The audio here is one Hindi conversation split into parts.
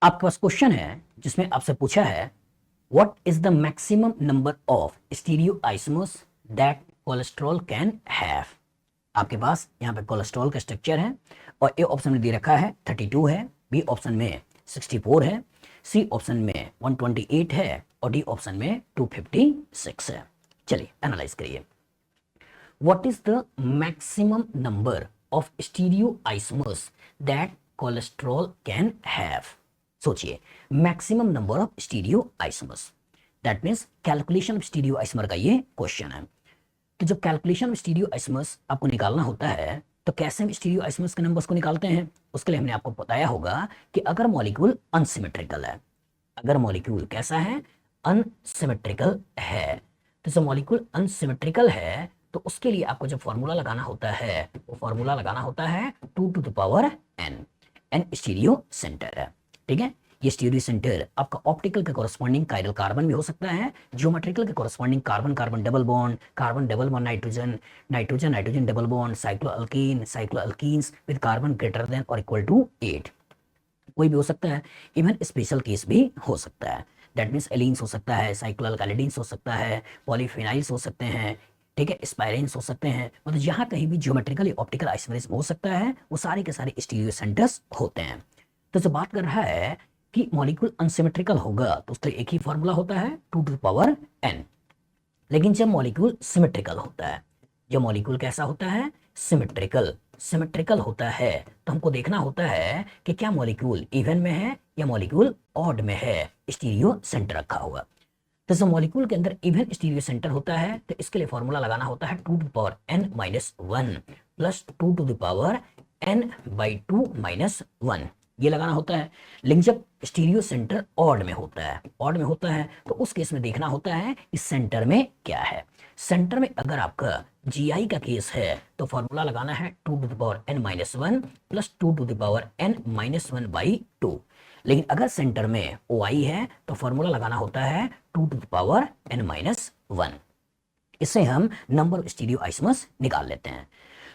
आपके पास क्वेश्चन है जिसमें आपसे पूछा है what is the maximum number of stereoisomers that cholesterol can have. आपके पास यहाँ पे कोलेस्ट्रॉल का स्ट्रक्चर है और ए ऑप्शन में दे रखा है 32 है, बी ऑप्शन में 64 है, सी ऑप्शन में 128 है और डी ऑप्शन में 256 है। चलिए एनालाइज करिए। What is the maximum number of stereoisomers that cholesterol can have. सोचिए, maximum number of stereo isomers, that means calculation of stereo isomer का ये क्वेश्चन है। तो जब कैलकुलेशन ऑफ स्टीरियो आइसोमर्स आपको निकालना होता है तो कैसे हम स्टीरियो आइसोमर्स के नंबर्स को निकालते हैं, उसके लिए हमने आपको बताया होगा कि अगर मॉलिक्यूल अनसिमेट्रिकल है, अगर मॉलिक्यूल कैसा है, अनसिमेट्रिकल है, तो जब मॉलिक्यूल अनसिमेट्रिकल है तो उसके लिए आपको जब फॉर्मूला लगाना होता है वो फॉर्मूला लगाना होता है 2 to the power n। N stereo centre है, ठीक है। ये स्टीरियो सेंटर आपका ऑप्टिकल के कोरस्पॉन्डिंग कायरल कार्बन भी हो सकता है, ज्योमेट्रिकल के corresponding carbon carbon double bond nitrogen nitrogen nitrogen double bond, cycloalkene cycloalkenes with carbon greater than और इक्वल टू 8, कोई भी हो सकता है। इवन स्पेशल केस भी हो सकता है, दैट मीन्स एलीन्स हो सकता है, साइक्लोअल्काइलिडीन्स हो सकता है, पॉलीफिनाइल्स हो सकते हैं, ठीक है, स्पाइरेंस हो सकते हैं। मतलब यहाँ कहीं भी ज्योमेट्रिकल या ऑप्टिकल आइसोमरिज्म हो सकता है, वो सारे के सारे स्टीरियो सेंटर्स होते हैं। तो जो बात कर रहा है कि मॉलिक्यूल अनसिमेट्रिकल होगा तो उसका एक ही फॉर्मूला होता है 2 टू द पावर n। लेकिन जब मॉलिक्यूल सिमेट्रिकल होता है, जब मॉलिक्यूल कैसा होता है, सिमेट्रिकल होता है, तो हमको देखना होता है कि क्या मॉलिक्यूल इवन में है या मॉलिक्यूल ऑड में है, स्टीरियो सेंटर रखा हुआ। तो जब मॉलिक्यूल के अंदर इवन स्टीरियो सेंटर होता है तो इसके लिए फॉर्मूला लगाना होता है 2 to the power n minus 1 plus 2 to the power n by 2 minus 1, ये लगाना होता है। लेकिन जब स्टीरियो सेंटर ऑड में होता है तो उस केस में देखना होता है इस सेंटर में क्या है। सेंटर में अगर आपका GI का केस है तो फॉर्मूला लगाना है 2 to the power n minus 1 plus 2 to the power n minus 1 by 2। लेकिन अगर सेंटर में OI है तो फॉर्मूला लगाना होता है 2 to the power n minus 1। इससे हम नंबर ऑफ स्टीरियो आइसोमर्स निकाल लेते हैं।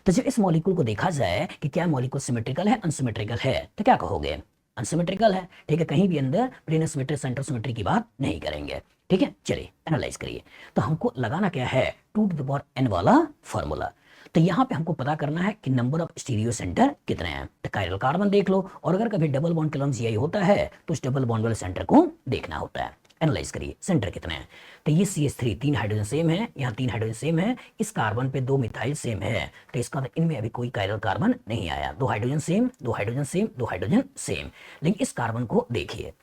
तो जब इस मॉलिक्यूल को देखा जाए कि क्या मॉलिक्यूल सिमेट्रिकल है, अनसिमेट्रिकल है, तो क्या कहोगे, अनसिमेट्रिकल है, ठीक है। कहीं भी अंदर प्लेनर सिमेट्री सेंटर सिमेट्री की बात नहीं करेंगे, ठीक है। चलिए एनालाइज करिए। तो हमको लगाना क्या है, 2 टू द पावर n वाला फॉर्मूला। तो यहाँ पे हमको पता करना है कि नंबर ऑफ स्टीरियो सेंटर कितने हैं। तो कायरल कार्बन देख लो, और अगर कभी डबल बॉन्ड के लॉन्ग GI होता है तो उस डबल बॉन्ड वाले सेंटर को देखना होता है। एनालाइज करिए सेंटर कितने हैं। तो ये CH3 3 हाइड्रोजन सेम है, यहाँ 3 हाइड्रोजन सेम है, इस कार्बन पे 2 मिथाइल सेम है, तो इसका मतलब इनमें अभी कोई कायरल कार्बन नहीं आया। 2 hydrogen same, 2 hydrogen same, 2 hydrogen same. लेकिन इस कार्बन को देखिए,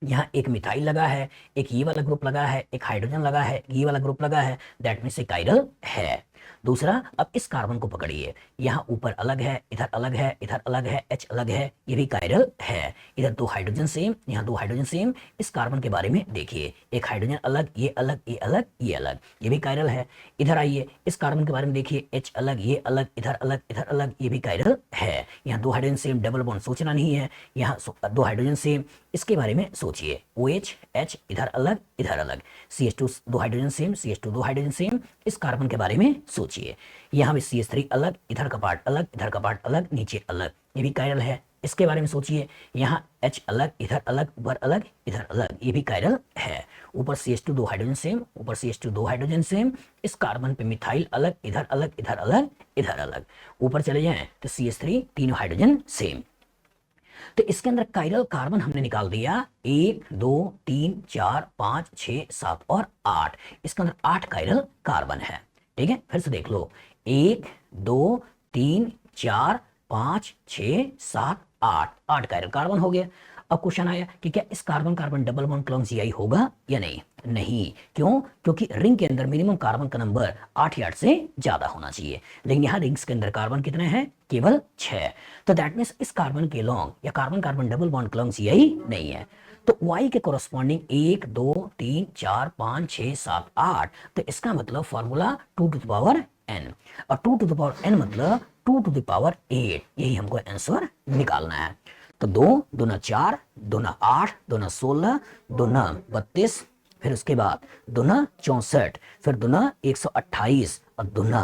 यहाँ एक मिथाइल लगा है, एक ये वाला ग्रुप लगा है, एक हाइड्रोजन लगा है, ये वाला ग्रुप लगा है, दैट मीन्स कायरल है। दूसरा, अब इस कार्बन को पकड़िए, यहाँ ऊपर अलग है, इधर अलग है, इधर अलग है, H अलग है, ये भी कायरल है। इधर 2 हाइड्रोजन सेम, यहाँ 2 हाइड्रोजन सेम। इस कार्बन के बारे में देखिए, एक हाइड्रोजन अलग, ये अलग, ये अलग, ये अलग, ये भी कायरल है। इधर आइए, इस कार्बन के बारे में देखिए, H अलग, ये अलग, इधर अलग, इधर अलग, ये भी कायरल है। यहाँ 2 हाइड्रोजन सेम, डबल बॉन्ड सोचना नहीं है, यहाँ 2 हाइड्रोजन सेम, इसके बारे में सोचिए, OH H इधर अलग, इधर अलग, CH2 2 hydrogen same, CH2 2 hydrogen same. इस कार्बन के बारे में सोचिए, यहाँ भी CH3 अलग, इधर का पार्ट अलग, इधर का पार्ट अलग, नीचे अलग, ये भी कायरल है। इसके बारे में सोचिए, यहाँ H अलग, इधर अलग, ऊपर अलग, इधर अलग, ये भी कायरल है। ऊपर CH2 2 हाइड्रोजन सेम, ऊपर CH2 2 हाइड्रोजन सेम। इस कार्बन पे मिथाइल अलग, इधर अलग, इधर अलग, इधर अलग। ऊपर चले जाएं तो CH3 3 हाइड्रोजन सेम। तो इसके अंदर कायरल कार्बन हमने निकाल दिया 1 2 3 4 5 6 7 और 8। इसके अंदर 8 कायरल कार्बन है, ठीक है। फिर से देख लो, 1 2 3 4 5 6 7 8, 8 कायरल कार्बन हो गया। अब क्वेश्चन आया कि क्या इस carbon carbon double bond clone GI होगा या नहीं। नहीं, क्यों, क्योंकि रिंग के अंदर मिनिमम कार्बन का नंबर 8 या 8 से ज्यादा होना चाहिए। लेकिन यहाँ रिंग्स के अंदर कार्बन कितने हैं, केवल 6। तो दैट मीन्स इस कार्बन के लॉन्ग या carbon carbon double bond clone GI नहीं है। तो Y के कोरस्पॉन्डिंग 1 2 3 4 5 6 7 8, तो इसका मतलब formula 2 to the power n, और 2 टू द पावर n मतलब 2 टू द पावर 8, यही हमको आंसर निकालना है। तो 2 दूना 4, दूना 8, दूना 16, दूना 32, फिर उसके बाद दूना 64, फिर दूना 128 और दूना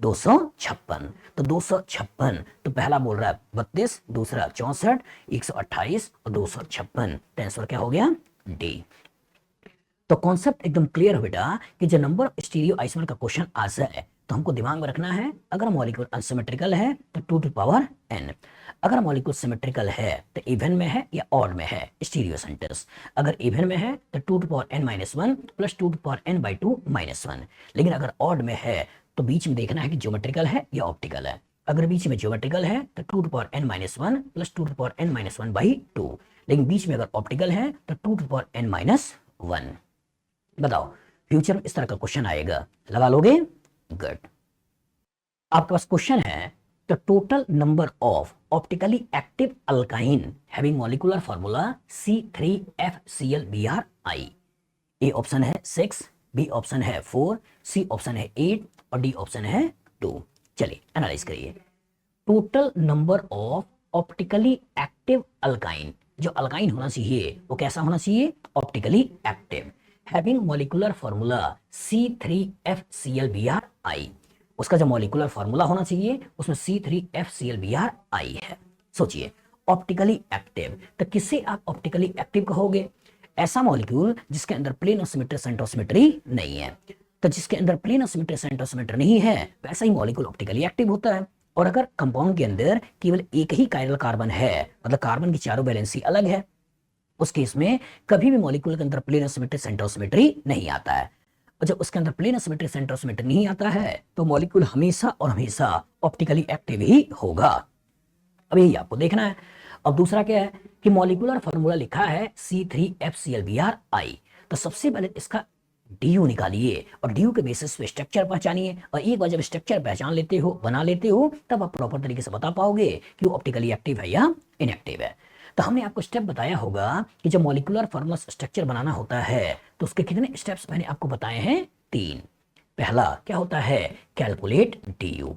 256। तो 256, तो पहला बोल रहा है 32, दूसरा 64, 128 और 256, तो आंसर क्या हो गया? डी। तो कॉन्सेप्ट एकदम क्लियर हो बेटा कि जब नंबर स्टीरियो आइसोमर का क्वेश्चन आ जाए तो हमको दिमाग में रखना है, अगर मॉलिक्यूल अनसिमेट्रिकल है तो 2 टू पावर n, अगर मॉलिक्यूल सिमेट्रिकल है तो इवन में है या ऑड में है स्टीरियो सेंटर्स, अगर इवन में है तो 2 to power n minus 1 plus 2 to power n by 2 minus 1, लेकिन अगर ऑड में है तो बीच में देखना है कि ज्योमेट्रिकल है या ऑप्टिकल है। अगर बीच में ज्योमेट्रिकल है तो 2 to power n minus 1 plus 2 to power n minus 1 by 2, लेकिन बीच में अगर ऑप्टिकल है तो 2 टू पावर n माइनस 1। बताओ फ्यूचर में इस तरह का क्वेश्चन आएगा, लगा लोगे? गुड। आपके पास क्वेश्चन है the total number of optically active alkyne having molecular formula C3FClBrI। A option है 6, बी ऑप्शन है 4, सी ऑप्शन है 8 और डी ऑप्शन है 2। चलिए एनालाइज करिए। Total number of optically active alkyne, जो अल्काइन होना चाहिए वो कैसा होना चाहिए? Optically active, having molecular formula C3FClBrI। उसका जो मॉलिक्यूलर फार्मूला होना चाहिए उसमें C3FClBrI है। सोचिए ऑप्टिकली एक्टिव, तो किससे आप ऑप्टिकली एक्टिव कहोगे? ऐसा मॉलिक्यूल जिसके अंदर plane of symmetry centre of symmetry नहीं है। तो जिसके अंदर plane of symmetry centre of symmetry नहीं है वैसा ही मॉलिक्यूल ऑप्टिकली एक्टिव होता है। और अगर कंपाउंड के अंदर केवल एक ही कायरल कार्बन है, मतलब कार्बन की चारों वैलेंसी अलग है, उस केस में कभी भी मॉलिक्यूल के अंदर plane of symmetry centre of symmetry नहीं आता है। और जब उसके अंदर plane of symmetry centre of symmetry नहीं आता है तो मॉलिक्यूल हमेशा और हमेशा ऑप्टिकली एक्टिव ही होगा। अब यही आपको देखना है। अब दूसरा क्या है कि मॉलिक्यूलर फार्मूला लिखा है C3FClBrI, तो सबसे पहले इसका DU निकालिए और DU के बेसिस पे स्ट्रक्चर पहचानिए, और एक बार जब स्ट्रक्चर पहचान लेते हो, बना लेते हो, तब आप प्रॉपर तरीके से बता पाओगे कि वो ऑप्टिकली एक्टिव है या इनएक्टिव है। तो हमने आपको स्टेप बताया होगा कि जब मॉलिक्यूलर फार्मूला स्ट्रक्चर बनाना होता है तो उसके कितने स्टेप्स मैंने आपको बताए हैं? 3। पहला क्या होता है? Calculate DU,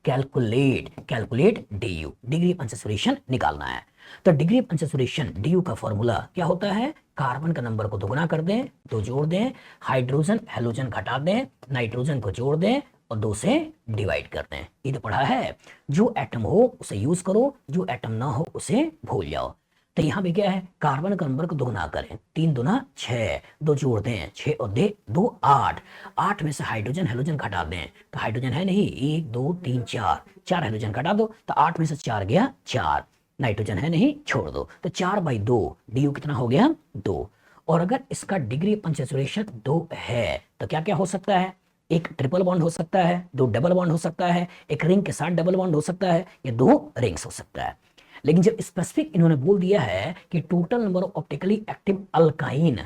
calculate DU, degree of unsaturation निकालना है। तो डिग्री ऑफ अनसैचुरेशन DU का फॉर्मूला क्या होता है? कार्बन का नंबर को दोगुना कर दें, 2 जोड़ दें, हाइड्रोजन हेलोजन घटा दें, नाइट्रोजन को जोड़ दें और 2 से डिवाइड कर दें। ये तो पढ़ा है। जो एटम हो उसे यूज करो, जो एटम ना हो उसे भूल जाओ। तो यहाँ पे क्या है? कार्बन का नंबर को दोगुना करें, 3 दूना 6, 2 जोड़ दें, 6 और 2 8, 8 में से हाइड्रोजन हेलोजन घटा दें, तो हाइड्रोजन है नहीं, 1 2 3 4 हाइड्रोजन घटा दो, तो 8 में से 4 गया 4, नाइट्रोजन है नहीं, छोड़ दो, तो 4/2 DU कितना हो गया? 2। और अगर इसका डिग्री ऑफ अनसैचुरेशन 2 है तो क्या क्या हो सकता है? एक ट्रिपल बॉन्ड हो सकता है, 2 डबल बॉन्ड हो सकता है, एक रिंग के साथ डबल बॉन्ड हो सकता है, या 2 रिंग्स हो सकता है। लेकिन जब स्पेसिफिक इन्होंने बोल दिया है कि total number of optically active alkyne,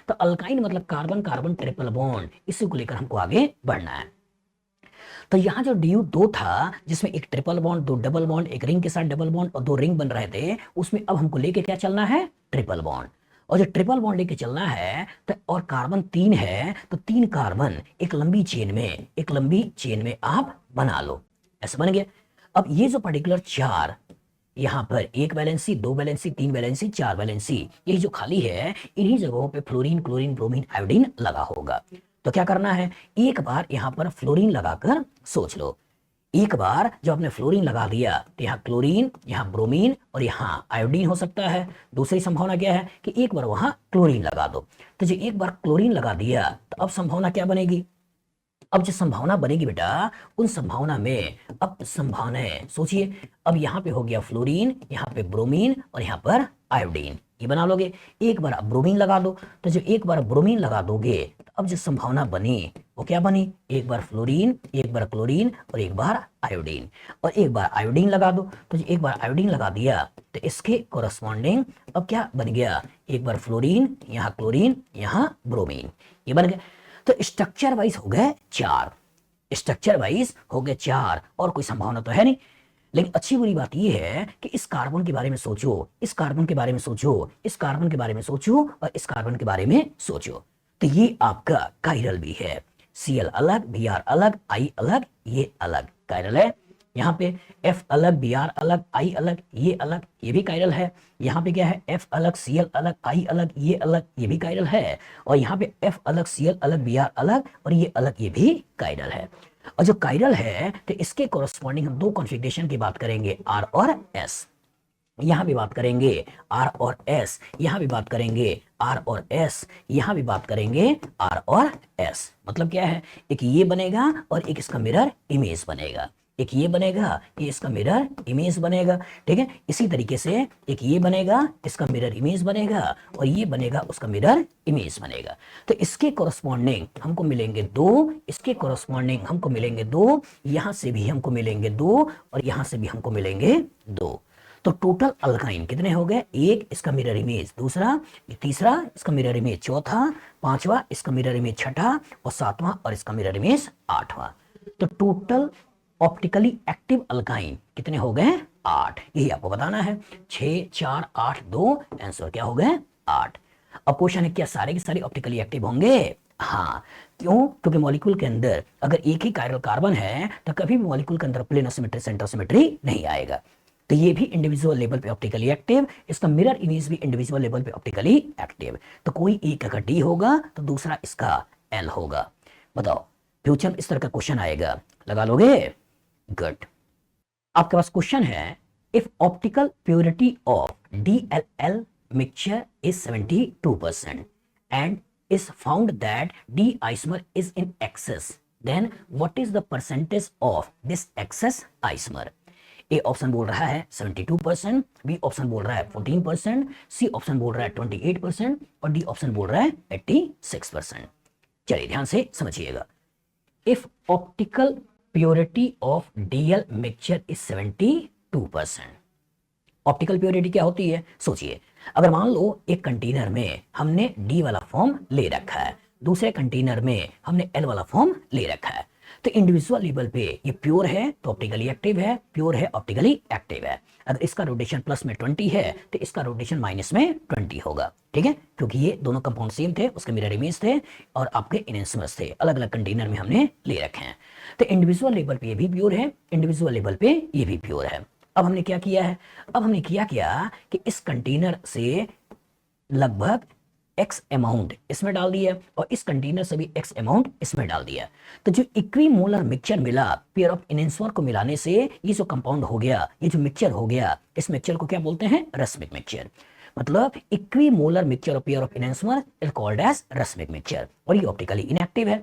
तो अल्काइन मतलब कार्बन कार्बन ट्रिपल बॉन्ड, इसी को लेकर हमको आगे बढ़ना है। तो यहाँ जो DU 2 था जिसमें एक ट्रिपल बॉन्ड, 2 डबल बॉन्ड, एक रिंग के साथ डबल बॉन्ड और 2 रिंग बन रहे थे, उसमें अब हमको लेके क्या चलना है? Triple bond. और जो ट्रिपल बॉन्ड लेके चलना है तो, और कार्बन 3 है तो 3 कार्बन एक लंबी चेन में आप बना लो, ऐसा बन गया। अब ये जो पर्टिकुलर 4, यहाँ पर 1 वैलेंसी, 2 वैलेंसी, 3 वैलेंसी, 4 वैलेंसी, यही जो खाली है इन्हीं जगहों पे फ्लोरीन, क्लोरीन, ब्रोमीन, आयोडीन लगा होगा। तो क्या करना है? एक बार यहाँ पर फ्लोरीन लगाकर सोच लो। एक बार जब आपने फ्लोरीन लगा दिया तो यहाँ क्लोरीन, यहाँ ब्रोमीन और यहाँ आयोडीन हो सकता है। दूसरी संभावना क्या है कि एक बार वहां क्लोरीन लगा दो। तो जब एक बार क्लोरीन लगा दिया तो अब संभावना क्या बनेगी? अब जो संभावना बनेगी बेटा, उन संभावना में अब संभावनाएं सोचिए। अब यहाँ पे हो गया फ्लोरीन, यहाँ पे ब्रोमीन और यहाँ पर आयोडीन, ये बना लोगे। एक बार ब्रोमीन लगा दो, तो जब एक बार ब्रोमीन लगा दोगे तो अब जो संभावना बनी वो क्या बनी? एक बार फ्लोरीन, एक बार क्लोरीन और एक बार आयोडीन, और एक बार आयोडीन लगा दो, तो जो एक बार आयोडीन लगा दिया तो इसके कोरस्पॉन्डिंग अब क्या बन गया? एक बार फ्लोरीन, यहाँ क्लोरीन, यहाँ ब्रोमीन, ये बन गया। तो स्ट्रक्चर वाइज हो गए 4, और कोई संभावना तो है नहीं। लेकिन अच्छी बुरी बात यह है कि इस कार्बन के बारे में सोचो, इस कार्बन के बारे में सोचो, इस कार्बन के बारे में सोचो और इस कार्बन के बारे में सोचो। तो ये आपका कायरल भी है। Cl अलग, Br अलग, I अलग, ये अलग कायरल है। यहाँ पे F अलग, Br अलग, I अलग, ये अलग, ये भी कायरल है। यहाँ पे क्या है? F अलग, Cl अलग, I अलग, ये अलग, ये भी कायरल है। और यहाँ पे F अलग, Cl अलग, Br अलग और ये अलग, ये भी कायरल है। और जो कायरल है तो इसके कोरस्पॉन्डिंग हम दो कॉन्फ़िगरेशन की बात करेंगे, आर और एस। यहां भी बात करेंगे आर और एस, यहां भी बात करेंगे आर और एस, यहां भी बात करेंगे आर और एस। मतलब क्या है, एक ये बनेगा और एक इसका मिरर इमेज बनेगा, एक ये बनेगा, ये इसका मिरर इमेज बनेगा, ठीक है। इसी तरीके से एक ये बनेगा, इसका मिरर इमेज बनेगा, और ये बनेगा, उसका मिरर इमेज बनेगा। तो इसके कोरस्पॉन्डिंग हमको मिलेंगे दो, इसके कोरस्पॉन्डिंग हमको मिलेंगे दो, यहां से भी हमको मिलेंगे दो, और यहां से भी हमको मिलेंगे दो। तो टोटल अल्काइन कितने हो गए, एक इसका मिरर इमेज, दूसरा, तीसरा इसका मिरर इमेज, चौथा, पांचवा इसका मिरर इमेज, छठा, और सातवां और इसका मिरर इमेज आठवां। तो टोटल ऑप्टिकली एक्टिव अल्काइन कितने हो गए, 8। यही आपको बताना है, 6 4 8 2, आंसर क्या हो गए, 8। अब क्वेश्चन है क्या सारे के सारे ऑप्टिकली एक्टिव होंगे, हाँ। क्यों, क्योंकि मॉलिक्यूल के अंदर अगर एक ही कायरल कार्बन है तो कभी भी मॉलिक्यूल के अंदर प्लेनो सिमेट्री सेंटर सिमेट्री नहीं आएगा। तो ये भी इंडिविजुअल लेवल पे ऑप्टिकली एक्टिव, इसका मिरर इमेज भी इंडिविजुअल लेवल पे ऑप्टिकली एक्टिव। तो कोई एक अगर डी होगा तो दूसरा इसका एल होगा। बताओ, फ्यूचर इस तरह का क्वेश्चन आएगा, लगा लोगे, गुड। आपके पास क्वेश्चन है, if optical purity of DLL mixture is 72% and is found that D isomer is in excess, then what is the percentage of this excess isomer? A option बोल रहा है 72%, बी ऑप्शन बोल रहा है 14%, सी ऑप्शन बोल रहा है 28%, और डी ऑप्शन बोल रहा है 86%। चलिए ध्यान से समझिएगा। If optical purity of DL mixture is 72%, optical purity क्या होती है, सोचिए। अगर मान लो एक कंटेनर में हमने डी वाला फॉर्म ले रखा है, दूसरे कंटेनर में हमने एल वाला फॉर्म ले रखा है, तो इंडिविजुअल लेवल पे ये प्योर है तो ऑप्टिकली एक्टिव है, प्योर है ऑप्टिकली एक्टिव है। अगर इसका रोटेशन प्लस में 20 है तो इसका रोटेशन माइनस में 20 होगा, ठीक है, क्योंकि ये दोनों कंपाउंड सेम थे, उसके मिरर इमेज थे और आपके इनेंसमर्स थे, अलग अलग कंटेनर में हमने ले रखे हैं। तो इंडिविजुअल लेवल पे ये भी प्योर है, इंडिविजुअल लेवल पे ये भी प्योर है। अब हमने क्या किया है, अब हमने किया क्या कि इस कंटेनर से लगभग x अमाउंट इसमें डाल दिया और इस कंटेनर से भी x अमाउंट इसमें डाल दिया। तो जो इक्विमोलर मिक्सचर मिला पेयर ऑफ इनेंसमर को मिलाने से ये जो कंपाउंड हो गया, ये जो मिक्सचर हो गया, इस मिक्सचर को क्या बोलते हैं, रस्मिक मिक्सचर। मतलब equimolar mixture of pair of enantiomer is called as racemic mixture, और ये ऑप्टिकली इनएक्टिव है।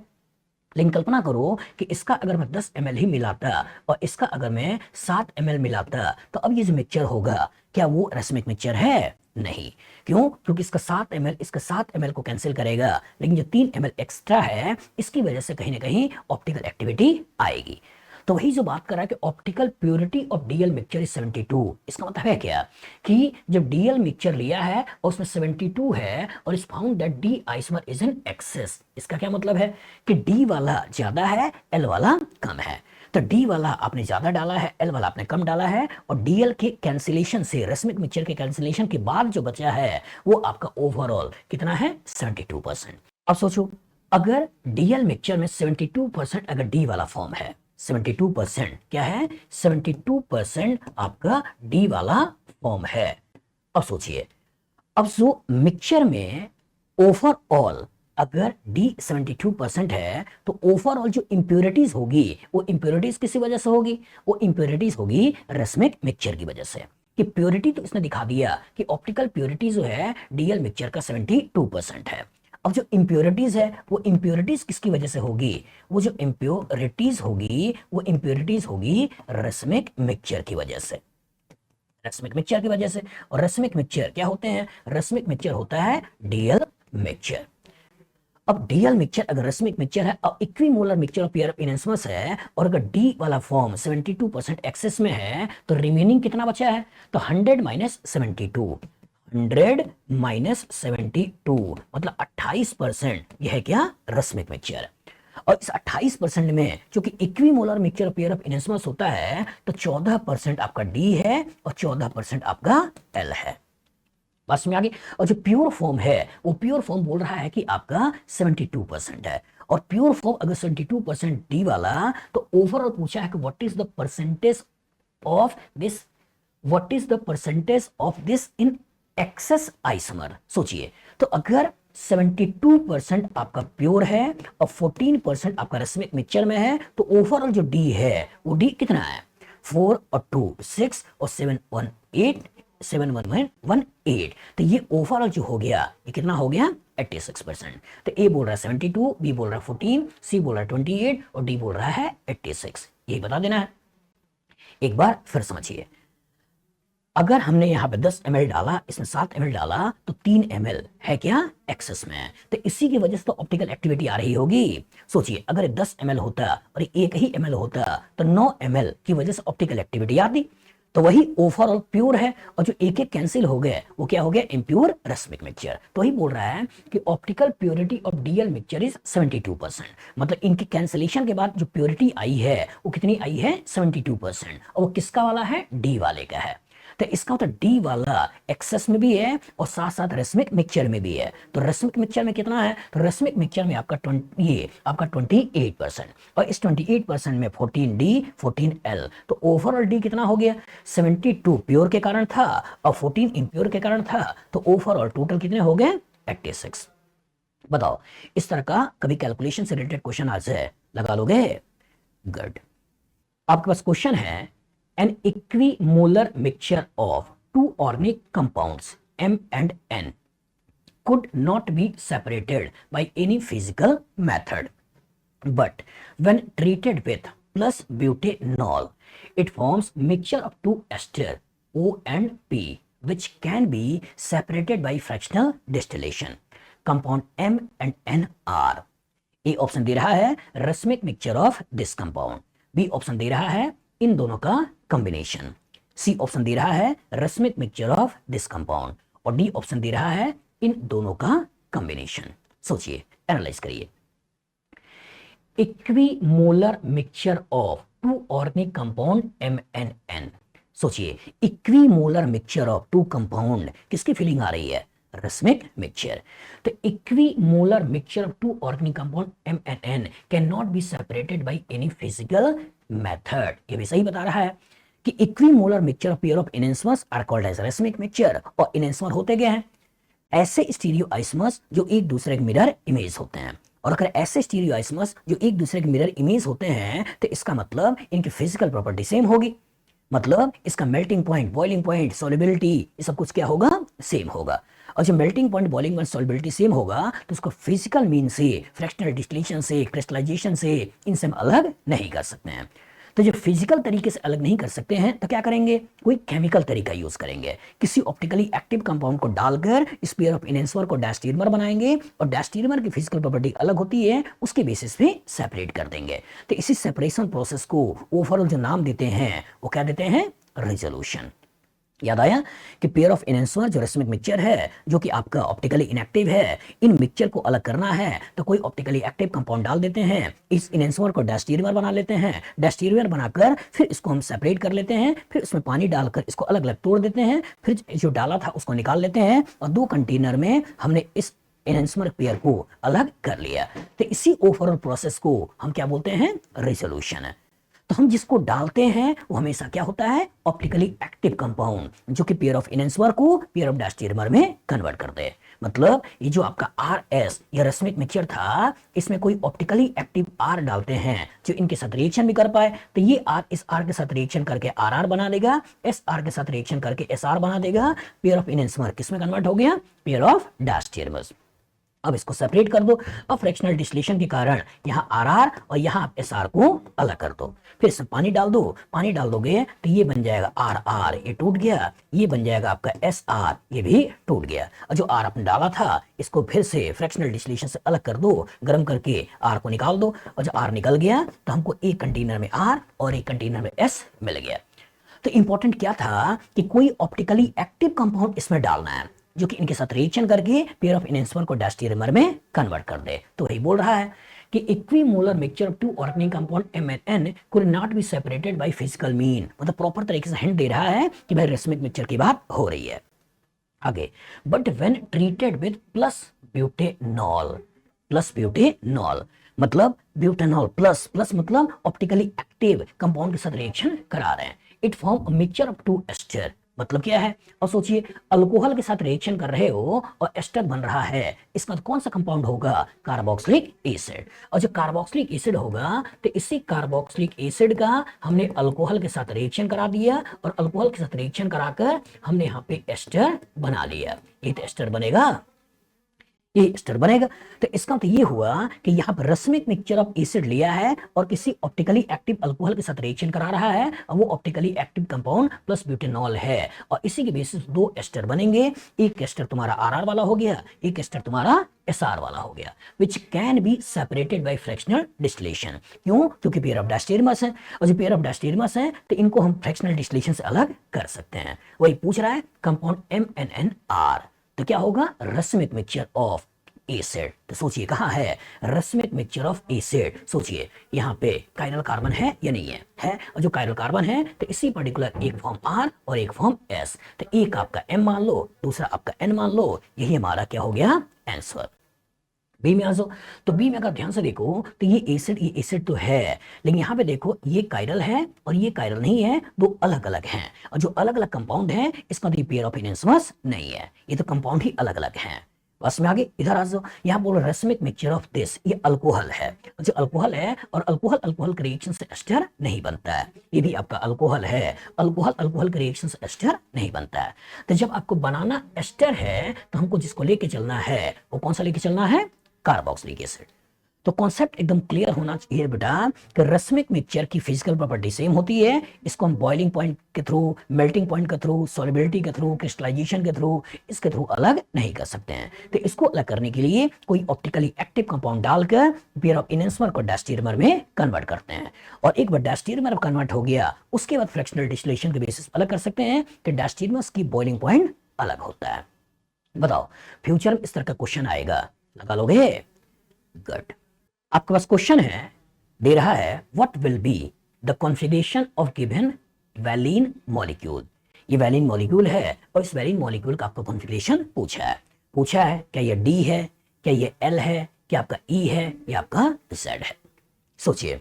लेकिन कल्पना करो कि इसका अगर मैं 10 ml ही मिलाता और इसका अगर मैं 7 ml मिलाता, तो अब ये जो मिक्सचर होगा क्या वो रस्मिक मिक्सचर है, नहीं। क्यों, क्योंकि इसका 7 ml इसका 7 ml को कैंसिल करेगा, लेकिन जो 3 ml एक्स्ट्रा है इसकी वजह से कहीं ना कहीं ऑप्टिकल एक्टिविटी आएगी। तो वही जो बात कर रहा है कि optical purity of DL mixture is 72। इसका मतलब है क्या कि जब DL मिक्सचर लिया है और उसमें 72 है और इस found that D isomer is in excess, इसका क्या मतलब है कि D वाला ज्यादा है, L वाला कम है। तो D वाला आपने ज्यादा डाला है, L वाला आपने कम डाला है, और DL के कैंसिलेशन से, रस्मिक मिक्सचर के कैंसिलेशन के बाद जो बचा है वो आपका ओवरऑल कितना है, 72%। अब सोचो अगर DL मिक्सचर में 72% अगर D वाला फॉर्म है, 72% क्या है, 72% आपका डी वाला फॉर्म है। अब सोचिए, अब जो मिक्सचर में ओवरऑल अगर डी 72% है तो ओवरऑल जो इंप्योरिटीज होगी वो इंप्योरिटीज किसी वजह से होगी, वो इंप्योरिटीज होगी रस्मिक मिक्सचर की वजह से। कि प्योरिटी तो इसने दिखा दिया कि ऑप्टिकल प्योरिटी जो है DL मिक्सचर का 72% है। अब जो इंप्योरिटीज है वो इंप्योरिटीज किसकी वजह से होगी, वो जो इंप्योरिटीज होगी वो इंप्योरिटीज होगी रस्मिक मिक्सचर की वजह से, रस्मिक मिक्सचर की वजह से। और रस्मिक मिक्सचर क्या होते हैं, रस्मिक मिक्सचर होता है DL मिक्सचर। अब DL मिक्सचर अगर रस्मिक मिक्सचर है और equimolar mixture of pair of enantiomers है, और अगर D वाला फॉर्म 72% एक्सेस में है तो रिमेनिंग कितना बचा है, तो 100 माइनस 72, 100 माइनस 72 मतलब 28%। यह है क्या, रस्मिक मिक्सचर। और इस 28% में चूंकि इक्विमोलर मिक्सचर पेयर ऑफ इनेंसमस होता है तो 14% आपका D है और 14% आपका L है। बस में आ गई। और जो प्योर फॉर्म है वो प्योर फॉर्म बोल रहा है कि आपका 72% है, और प्योर फॉर्म अगर 72% डी वाला, तो ओवरऑल पूछा है कि what is the percentage of this, what is the percentage of this in excess isomer. सोचिए, तो अगर 72% आपका प्योर है और 14% आपका रस्मिक मिक्सचर में है, तो ओवरऑल जो डी है वो डी कितना है, 4 और 2 6 और 7 1 8, 7 1 1 8। तो ये ओवरऑल जो हो गया ये कितना हो गया 86%। तो ए बोल रहा है 72, बी बोल रहा है 14, सी बोल रहा है 28 और डी बोल रहा है 86। यही बता देना है। एक बार फिर समझिए, अगर हमने यहाँ पे 10 ml डाला, इसमें 7 ml डाला, तो 3 ml है क्या एक्सेस में, तो इसी की वजह से तो ऑप्टिकल एक्टिविटी आ रही होगी। सोचिए अगर ये 10 ml होता और एक ही ml होता तो 9 ml की वजह से ऑप्टिकल एक्टिविटी आती, तो वही ओवरऑल प्योर है, और जो एक एक कैंसिल हो गए वो क्या हो गया, इम्प्योर रस्मिक मिक्सचर। तो वही बोल रहा है कि optical purity of DL mixture is 72%। मतलब इनके कैंसिलेशन के बाद जो प्योरिटी आई है वो कितनी आई है 72%, और वो किसका वाला है, डी वाले का है। तो इसका मतलब डी वाला एक्सेस में भी है और साथ साथ रस्मिक मिक्सचर में भी है। तो रस्मिक मिक्सचर में कितना है, तो रस्मिक मिक्सचर में आपका 28%, और इस 28% में 14D 14L, तो ओवरऑल डी कितना हो गया 72 प्योर के कारण था और 14 इम्प्योर के कारण था, तो ओवरऑल टोटल कितने हो गए 86। बताओ इस तरह का कभी कैलकुलेशन से रिलेटेड क्वेश्चन आज है, लगा लोगे? गुड। आपके पास क्वेश्चन है, an equimolar mixture of two organic compounds M and N could not be separated by any physical method, but when treated with plus butanol it forms mixture of two ester O and P which can be separated by fractional distillation. Compound M and N are, A option दे रहा है racemic mixture of this compound, B option दे रहा है इन दोनों का कॉम्बिनेशन, सी ऑप्शन दे रहा है racemic mixture of this compound, और डी ऑप्शन दे रहा है इन दोनों का कॉम्बिनेशन। सोचिए, एनालाइज करिए। Equimolar mixture of two organic compound MnN। सोचिए equimolar mixture of two compound, किसकी फीलिंग आ रही है, रस्मिक मिक्सचर। तो equimolar mixture of two organic compound MnN can not be separated by any physical method. ये भी सही बता रहा है कि equimolar mixture of pair of इनेंसमर्स are called as racemic mixture, और इनेंसमर होते गए हैं ऐसे स्टीरियो आइसमर्स जो एक दूसरे के मिरर इमेज होते हैं। और अगर ऐसे स्टीरियो आइसमर्स जो एक दूसरे के मिरर इमेज होते हैं तो इसका मतलब इनकी फिजिकल प्रॉपर्टी सेम होगी, मतलब इसका melting point, boiling point, solubility, ये सब कुछ क्या होगा, सेम होगा। और जब melting point, boiling point, solubility same होगा तो उसको फिजिकल मीन से, फ्रैक्शनल डिस्टिलेशन से, क्रिस्टलाइजेशन से, इनसे हम अलग नहीं कर सकते हैं। तो जब फिजिकल तरीके से अलग नहीं कर सकते हैं तो क्या करेंगे, कोई केमिकल तरीका यूज करेंगे, किसी ऑप्टिकली एक्टिव कंपाउंड को डालकर इस पेयर ऑफ इनेंसमर को डायस्टेरियोमर बनाएंगे, और डायस्टेरियोमर की फिजिकल प्रॉपर्टी अलग होती है, उसके बेसिस पे सेपरेट कर देंगे। तो इसी सेपरेशन प्रोसेस को ओवरऑल जो नाम देते हैं वो क्या देते हैं, रेजोल्यूशन। याद आया कि पेयर ऑफ इनेंसमर जो रस्मिक मिक्सचर है जो कि आपका ऑप्टिकली इनएक्टिव है, इन मिक्सचर को अलग करना है तो कोई ऑप्टिकली एक्टिव कंपाउंड डाल देते हैं, इस इनेंसमर को डायस्टेरियोमर बना लेते हैं, डायस्टेरियोमर बनाकर फिर इसको हम सेपरेट कर लेते हैं, फिर उसमें पानी डालकर इसको अलग अलग तोड़ देते हैं, फिर जो डाला था उसको निकाल लेते हैं, और 2 कंटेनर में हमने इस इनेंसमर पेयर को अलग कर लिया। तो इसी ओवरऑल प्रोसेस को हम क्या बोलते हैं, रेजोल्यूशन। तो हम जिसको डालते हैं वो हमेशा क्या होता है, ऑप्टिकली एक्टिव कंपाउंड, जो कि पेयर ऑफ इनेंसमर को पेयर ऑफ डायस्टेरियोमर में कन्वर्ट कर दे। मतलब ये जो आपका RS या रस्मिक मिक्सचर था, इसमें कोई ऑप्टिकली एक्टिव R डालते हैं जो इनके साथ रिएक्शन भी कर पाए, तो ये R इस R के साथ रिएक्शन करके RR बना देगा, SR के साथ रिएक्शन करके SR बना देगा, पेयर ऑफ इनेंसमर किसमें कन्वर्ट हो गया, पेयर ऑफ डायस्टेरियोमर्स। अब इसको सेपरेट कर दो, अब फ्रैक्शनल डिस्टिलेशन के कारण यहाँ RR और यहाँ SR को अलग कर दो, फिर इसमें पानी डाल दो, पानी डाल दोगे तो ये बन जाएगा RR, ये टूट गया, ये बन जाएगा आपका SR, ये भी टूट गया। और जो R आपने डाला था इसको फिर से फ्रैक्शनल डिस्टिलेशन से अलग कर दो, गर्म करके R को निकाल दो, और जब R निकल गया तो हमको एक कंटेनर में R और एक कंटेनर में S मिल गया। तो इंपॉर्टेंट क्या था कि कोई ऑप्टिकली एक्टिव कंपाउंड इसमें डालना है जो कि इनके साथ रिएक्शन करके पेयर ऑफ इनेंसमर को डायस्टेरियोमर में कन्वर्ट कर दे। तो वही बोल रहा है कि equimolar mixture of two organic compound MnN could not be separated by physical mean, मतलब प्रॉपर तरीके से हिंट दे रहा है कि भाई रस्मिक मिक्सचर की बात हो रही है। आगे, but when treated with plus butanol, plus butanol मतलब ब्यूटेनॉल प्लस, प्लस मतलब ऑप्टिकली एक्टिव कंपाउंड के साथ रिएक्शन करा रहे हैं, it form a mixture of two ester मतलब क्या है? और सोचिए, अल्कोहल के साथ रिएक्शन कर रहे हो और एस्टर बन रहा है, इसका कौन सा कंपाउंड होगा? Carboxylic acid. और जो कार्बोक्सिलिक एसिड होगा तो इसी कार्बोक्सिलिक एसिड का हमने अल्कोहल के साथ रिएक्शन करा दिया और अल्कोहल के साथ रिएक्शन कराकर हमने यहाँ पे एस्टर बना लिया। ये तो एस्टर बनेगा, ये एस्टर बनेगा। तो इसका मतलब ये हुआ कि यहाँ पर रस्मिक मिक्सचर ऑफ एसिड लिया है और किसी ऑप्टिकली एक्टिव अल्कोहल के साथ रिएक्शन करा रहा है और वो optically active compound plus butanol है और इसी के बेसिस दो एस्टर बनेंगे। एक एस्टर तुम्हारा आर वाला हो गया, एक एस्टर तुम्हारा एसआर वाला हो गया, which can be separated bye fractional distillation. क्यों? क्योंकि पेयर ऑफ डायस्टेरियमस है और जो पेयर ऑफ डायस्टेरियमस है तो इनको हम फ्रैक्शनल डिस्टिलेशन से अलग कर सकते हैं। वही पूछ रहा है कंपाउंड MnNR, तो क्या होगा? रस्मिक मिक्सचर ऑफ एसिड। तो सोचिए कहां है रस्मिक मिक्सचर ऑफ एसिड? सोचिए यहाँ पे कायरल कार्बन है या नहीं है? है। और जो कायरल कार्बन है तो इसी पर्टिकुलर एक फॉर्म R और एक फॉर्म S, तो एक आपका M मान लो, दूसरा आपका N मान लो, यही हमारा क्या हो गया? आंसर। बी में आ जाओ। तो बी में अगर ध्यान से देखो तो ये एसिड तो है, लेकिन यहाँ पे देखो ये कायरल है और ये कायरल नहीं है, दो अलग अलग हैं। और जो अलग अलग कंपाउंड है इसका तो पेयर ऑफ एनेंसमस नहीं है, ये तो कंपाउंड ही अलग अलग हैं। बस में आगे इधर आ जाओ। यहाँ बोलो रस्मिक मिक्सचर ऑफ दिस, ये अल्कोहल है। जो अल्कोहल है और अल्कोहल के रिएक्शन से एस्टर नहीं बनता है, ये भी आपका अल्कोहल है। अल्कोहल के रिएक्शन से एस्टर नहीं बनता है। तो जब आपको बनाना एस्टर है तो हमको जिसको लेके चलना है वो कौन सा लेके चलना है? Carboxylic acid. तो कॉन्सेप्ट एकदम क्लियर होना चाहिए बेटा कि रस्मिक मिक्सचर की फिजिकल प्रॉपर्टी सेम होती है। इसको हम बॉइलिंग पॉइंट के थ्रू, मेल्टिंग पॉइंट के थ्रू, सॉलिबिलिटी के थ्रू, क्रिस्टलाइजेशन के थ्रू, इसके थ्रू अलग नहीं कर सकते हैं। तो इसको अलग करने के लिए कोई ऑप्टिकली एक्टिव कंपाउंड डालकर पेयर ऑफ एनेंसमर को डायस्टेरियमर में कन्वर्ट करते हैं और एक बार डायस्टेरियमर कन्वर्ट हो गया उसके बाद फ्रैक्शनल डिस्टिलेशन के बेसिस अलग कर सकते हैं कि डायस्टेरियमर्स की बॉइलिंग पॉइंट अलग होता है। बताओ फ्यूचर में इस तरह का क्वेश्चन आएगा, लगा लोगे? गुड। आपके पास क्वेश्चन है, दे रहा है what will be the configuration of given valine molecule. ये वैलीन मॉलिक्यूल है और इस वैलीन मॉलिक्यूल का आपको कॉन्फिगरेशन पूछा है क्या ये D है, क्या ये L है, क्या आपका E है या आपका Z है? सोचिए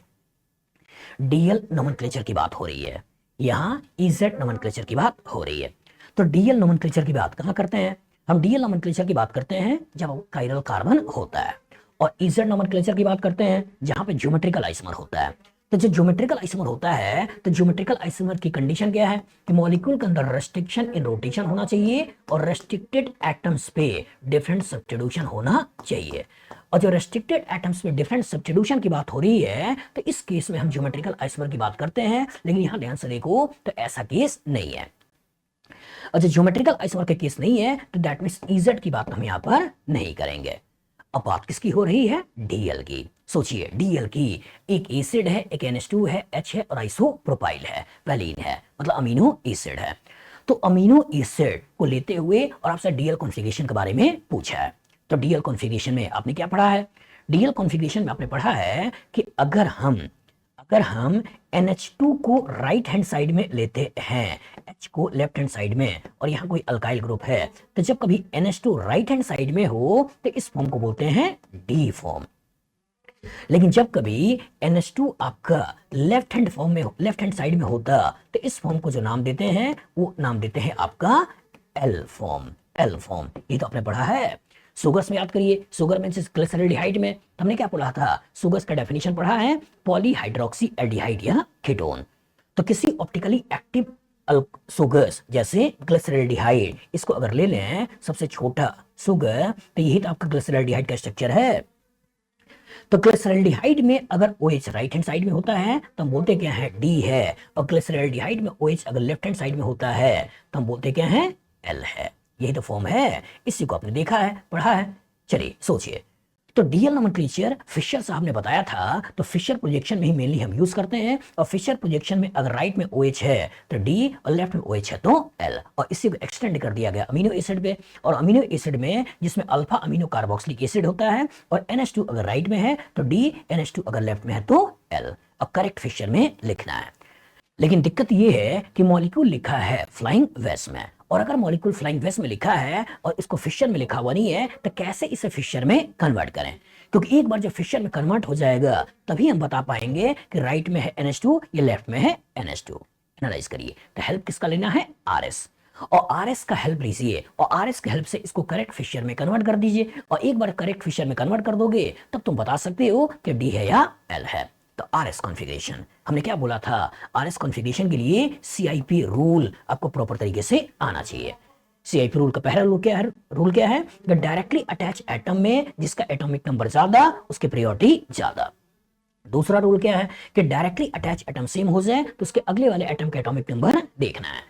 DL नोमेनक्लेचर की बात हो रही है, यहाँ EZ नोमेनक्लेचर की बात हो रही है। तो DL नोमेनक्लेचर की बात कहाँ करते हैं हम? DL नोमेनक्लेचर की बात करते हैं जब कायरल कार्बन होता है और EZ नोमेनक्लेचर की बात करते हैं जहां पे ज्योमेट्रिकल आइसोमर होता है। तो जो ज्योमेट्रिकल आइसोमर होता है तो ज्योमेट्रिकल आइसोमर की कंडीशन क्या है कि मॉलिक्यूल के अंदर रेस्ट्रिक्शन इन रोटेशन होना चाहिए और रेस्ट्रिक्टेड एटम्स पे डिफरेंट सब्स्टिट्यूशन होना चाहिए। और जो रेस्ट्रिक्टेड एटम्स पे डिफरेंट सब्स्टिट्यूशन की बात हो रही है तो इस केस में हम ज्योमेट्रिकल आइसोमर की बात करते हैं, लेकिन यहां ध्यान से देखो तो ऐसा केस नहीं है। और जो ज्योमेट्रिकल आइसोमर का केस नहीं है तो दैट मींस EZ की बात हम यहां पर नहीं करेंगे। अब बात किसकी हो रही है? DL की। सोचिए DL की, एक एसिड है, एक NH2 है, H है और आइसोप्रोपाइल है, वैलीन है, मतलब अमीनो एसिड है। तो अमीनो एसिड को लेते हुए और आपसे DL कॉन्फ़िगरेशन के बारे में पूछा है। तो DL कॉन्फ़िगरेशन में आपने क्या पढ़ा है? DL कॉन्फ़िगरेशन में आपने पढ़ा है कि अगर हम NH2 को राइट हैंड साइड में लेते हैं, H को लेफ्ट हैंड साइड में, और यहाँ कोई अल्काइल ग्रुप है, तो जब कभी NH2 राइट हैंड साइड में हो तो इस फॉर्म को बोलते हैं D फॉर्म। लेकिन जब कभी NH2 आपका लेफ्ट हैंड फॉर्म में, लेफ्ट हैंड साइड में होता तो इस फॉर्म को जो नाम देते हैं वो नाम देते हैं आपका L फॉर्म। ये तो आपने पढ़ा है। सुगर्स में याद करिए, सुगर में ग्लिसरॉल्डिहाइड में हमने क्या पढ़ा था? सुगर्स का डेफिनेशन पढ़ा है पॉलीहाइड्रोक्सी एल्डिहाइड या कीटोन। तो किसी ऑप्टिकली एक्टिव सुगर्स जैसे ग्लिसरॉल्डिहाइड, इसको अगर ले लें सबसे छोटा सुगर, तो यही तो आपका ग्लिसरॉल्डिहाइड का स्ट्रक्चर है। तो ग्लिसरॉल्डिहाइड में अगर OH राइट हैंड साइड में होता है तो हम बोलते क्या है? D है। और ग्लिसरॉल्डिहाइड में OH अगर लेफ्ट हैंड साइड में होता है तो हम बोलते क्या है? L है। यही तो फॉर्म है, इसी को आपने देखा है, पढ़ा है। चलिए सोचिए, तो DL नोमेनक्लेचर फिशर साहब ने बताया था, तो फिशर प्रोजेक्शन में ही मेनली हम यूज करते हैं। और फिशर प्रोजेक्शन में अगर राइट में OH है तो D और लेफ्ट में OH है तो L, और इसी को एक्सटेंड कर दिया गया अमीनो एसिड पे। और अमीनो एसिड में जिसमें अल्फा अमीनो कार्बोक्सिलिक एसिड होता है और NH2 अगर राइट में है तो D, NH2 अगर लेफ्ट में है तो L, और करेक्ट फिशर में लिखना है। लेकिन दिक्कत यह है कि मॉलिक्यूल लिखा है फ्लाइंग वेस में, और अगर मॉलिक्यूल फ्लाइंग वेस में लिखा है और इसको फिशर में लिखा हुआ नहीं है तो कैसे इसे फिशर में कन्वर्ट करें? क्योंकि एक बार जब फिशर में कन्वर्ट हो जाएगा तभी हम बता पाएंगे कि राइट में है NH2 या लेफ्ट में है NH2। एनालाइज करिए, तो हेल्प किसका लेना है? RS। और RS का हेल्प लीजिए और RS के हेल्प से इसको करेक्ट फिशर में कन्वर्ट कर दीजिए, और एक बार करेक्ट फिशर में कन्वर्ट कर दोगे तब तुम बता सकते हो कि D है या L है। तो RS कॉन्फ़िगरेशन हमने क्या बोला था, RS कॉन्फ़िगरेशन के लिए CIP रूल आपको प्रॉपर तरीके से आना चाहिए। CIP रूल का पहला रूल क्या है कि डायरेक्टली अटैच एटम में जिसका एटॉमिक नंबर ज्यादा उसकी प्रायोरिटी ज्यादा। दूसरा रूल क्या है कि डायरेक्टली अटैच एटम सेम हो जाए तो उसके अगले वाले एटम का एटॉमिक नंबर देखना है,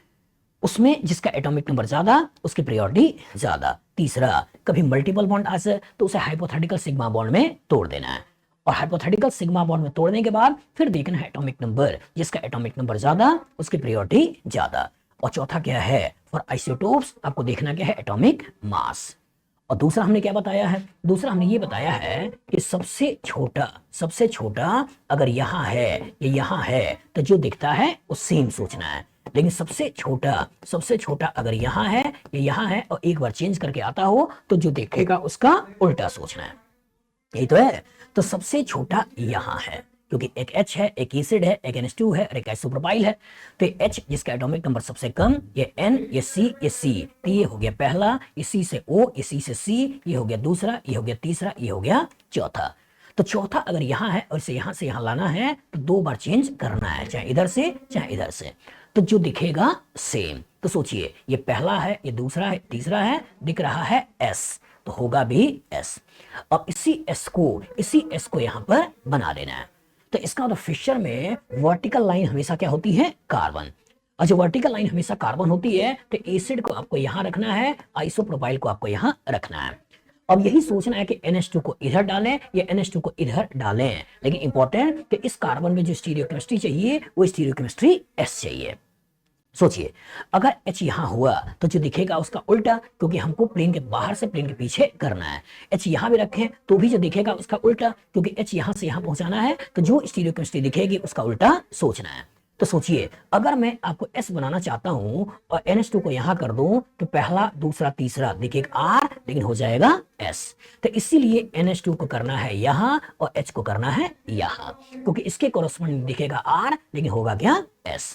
उसमें जिसका एटॉमिक नंबर ज्यादा उसकी प्रायोरिटी ज्यादा। तीसरा, कभी मल्टीपल बॉन्ड आ जाए तो उसे हाइपोथेटिकल सिग्मा बॉन्ड में तोड़ देना है, और हाइपोथेटिकल सिग्मा बॉन्ड में तोड़ने के बाद फिर देखना है एटॉमिक नंबर, जिसका एटॉमिक नंबर ज्यादा उसकी प्रायोरिटी ज्यादा। और चौथा क्या है, फॉर आइसोटोप्स आपको देखना क्या है, एटॉमिक मास। और दूसरा हमने क्या बताया है, दूसरा हमने ये बताया है कि सबसे छोटा अगर यहां है या यहां है तो जो दिखता है वो सेम सोचना है, लेकिन सबसे छोटा अगर यहां है या यहां है और एक बार चेंज करके आता हो तो जो देखेगा उसका उल्टा सोचना है, यही तो है। तो सबसे छोटा यहां है क्योंकि एक H है, एक एसिड है, एक NH2 है और एक आइसोप्रोपाइल है। तो H जिसका एटॉमिक नंबर सबसे कम, ये N, ये C, ये C, तो ये हो गया पहला, ये C से O, ये C से C, ये हो गया दूसरा, ये हो गया तीसरा, ये हो गया चौथा। तो चौथा अगर यहाँ है और इसे यहाँ से यहाँ लाना है तो दो बार चेंज करना है, चाहे इधर से चाहे इधर से, तो जो दिखेगा सेम। तो सोचिए ये पहला है, ये दूसरा है, तीसरा है, दिख रहा है S, तो होगा भी S। अब इसी S को यहां पर बना देना है। तो इसका मतलब फिशर में वर्टिकल लाइन हमेशा क्या होती है, कार्बन। और जो वर्टिकल लाइन हमेशा कार्बन होती है तो एसिड को आपको यहां रखना है, आइसोप्रोपाइल को आपको यहां रखना है। अब यही सोचना है कि NH2 को इधर डालें या NH2 को इधर डालें, लेकिन इंपॉर्टेंट कि इस कार्बन में जो स्टीरियोकेमिस्ट्री चाहिए वो स्टीरियोकेमिस्ट्री S चाहिए। सोचिए अगर H यहां हुआ तो जो दिखेगा उसका उल्टा, क्योंकि हमको प्लेन के बाहर से प्लेन के पीछे करना है। H यहां भी रखें तो भी जो दिखेगा उसका उल्टा, क्योंकि H यहां से यहां पहुंचाना है, तो जो स्टीरियोकेमिस्ट्री दिखेगी उसका उल्टा सोचना है। तो सोचिए अगर मैं आपको S बनाना चाहता हूं और NH2 को यहां कर दूं तो पहला दूसरा तीसरा दिखेगा R, लेकिन हो जाएगा S। तो इसीलिए NH2 को करना है यहां और H को करना है यहां, क्योंकि इसके कोरस्पॉन्डिंग दिखेगा R, लेकिन होगा क्या, S।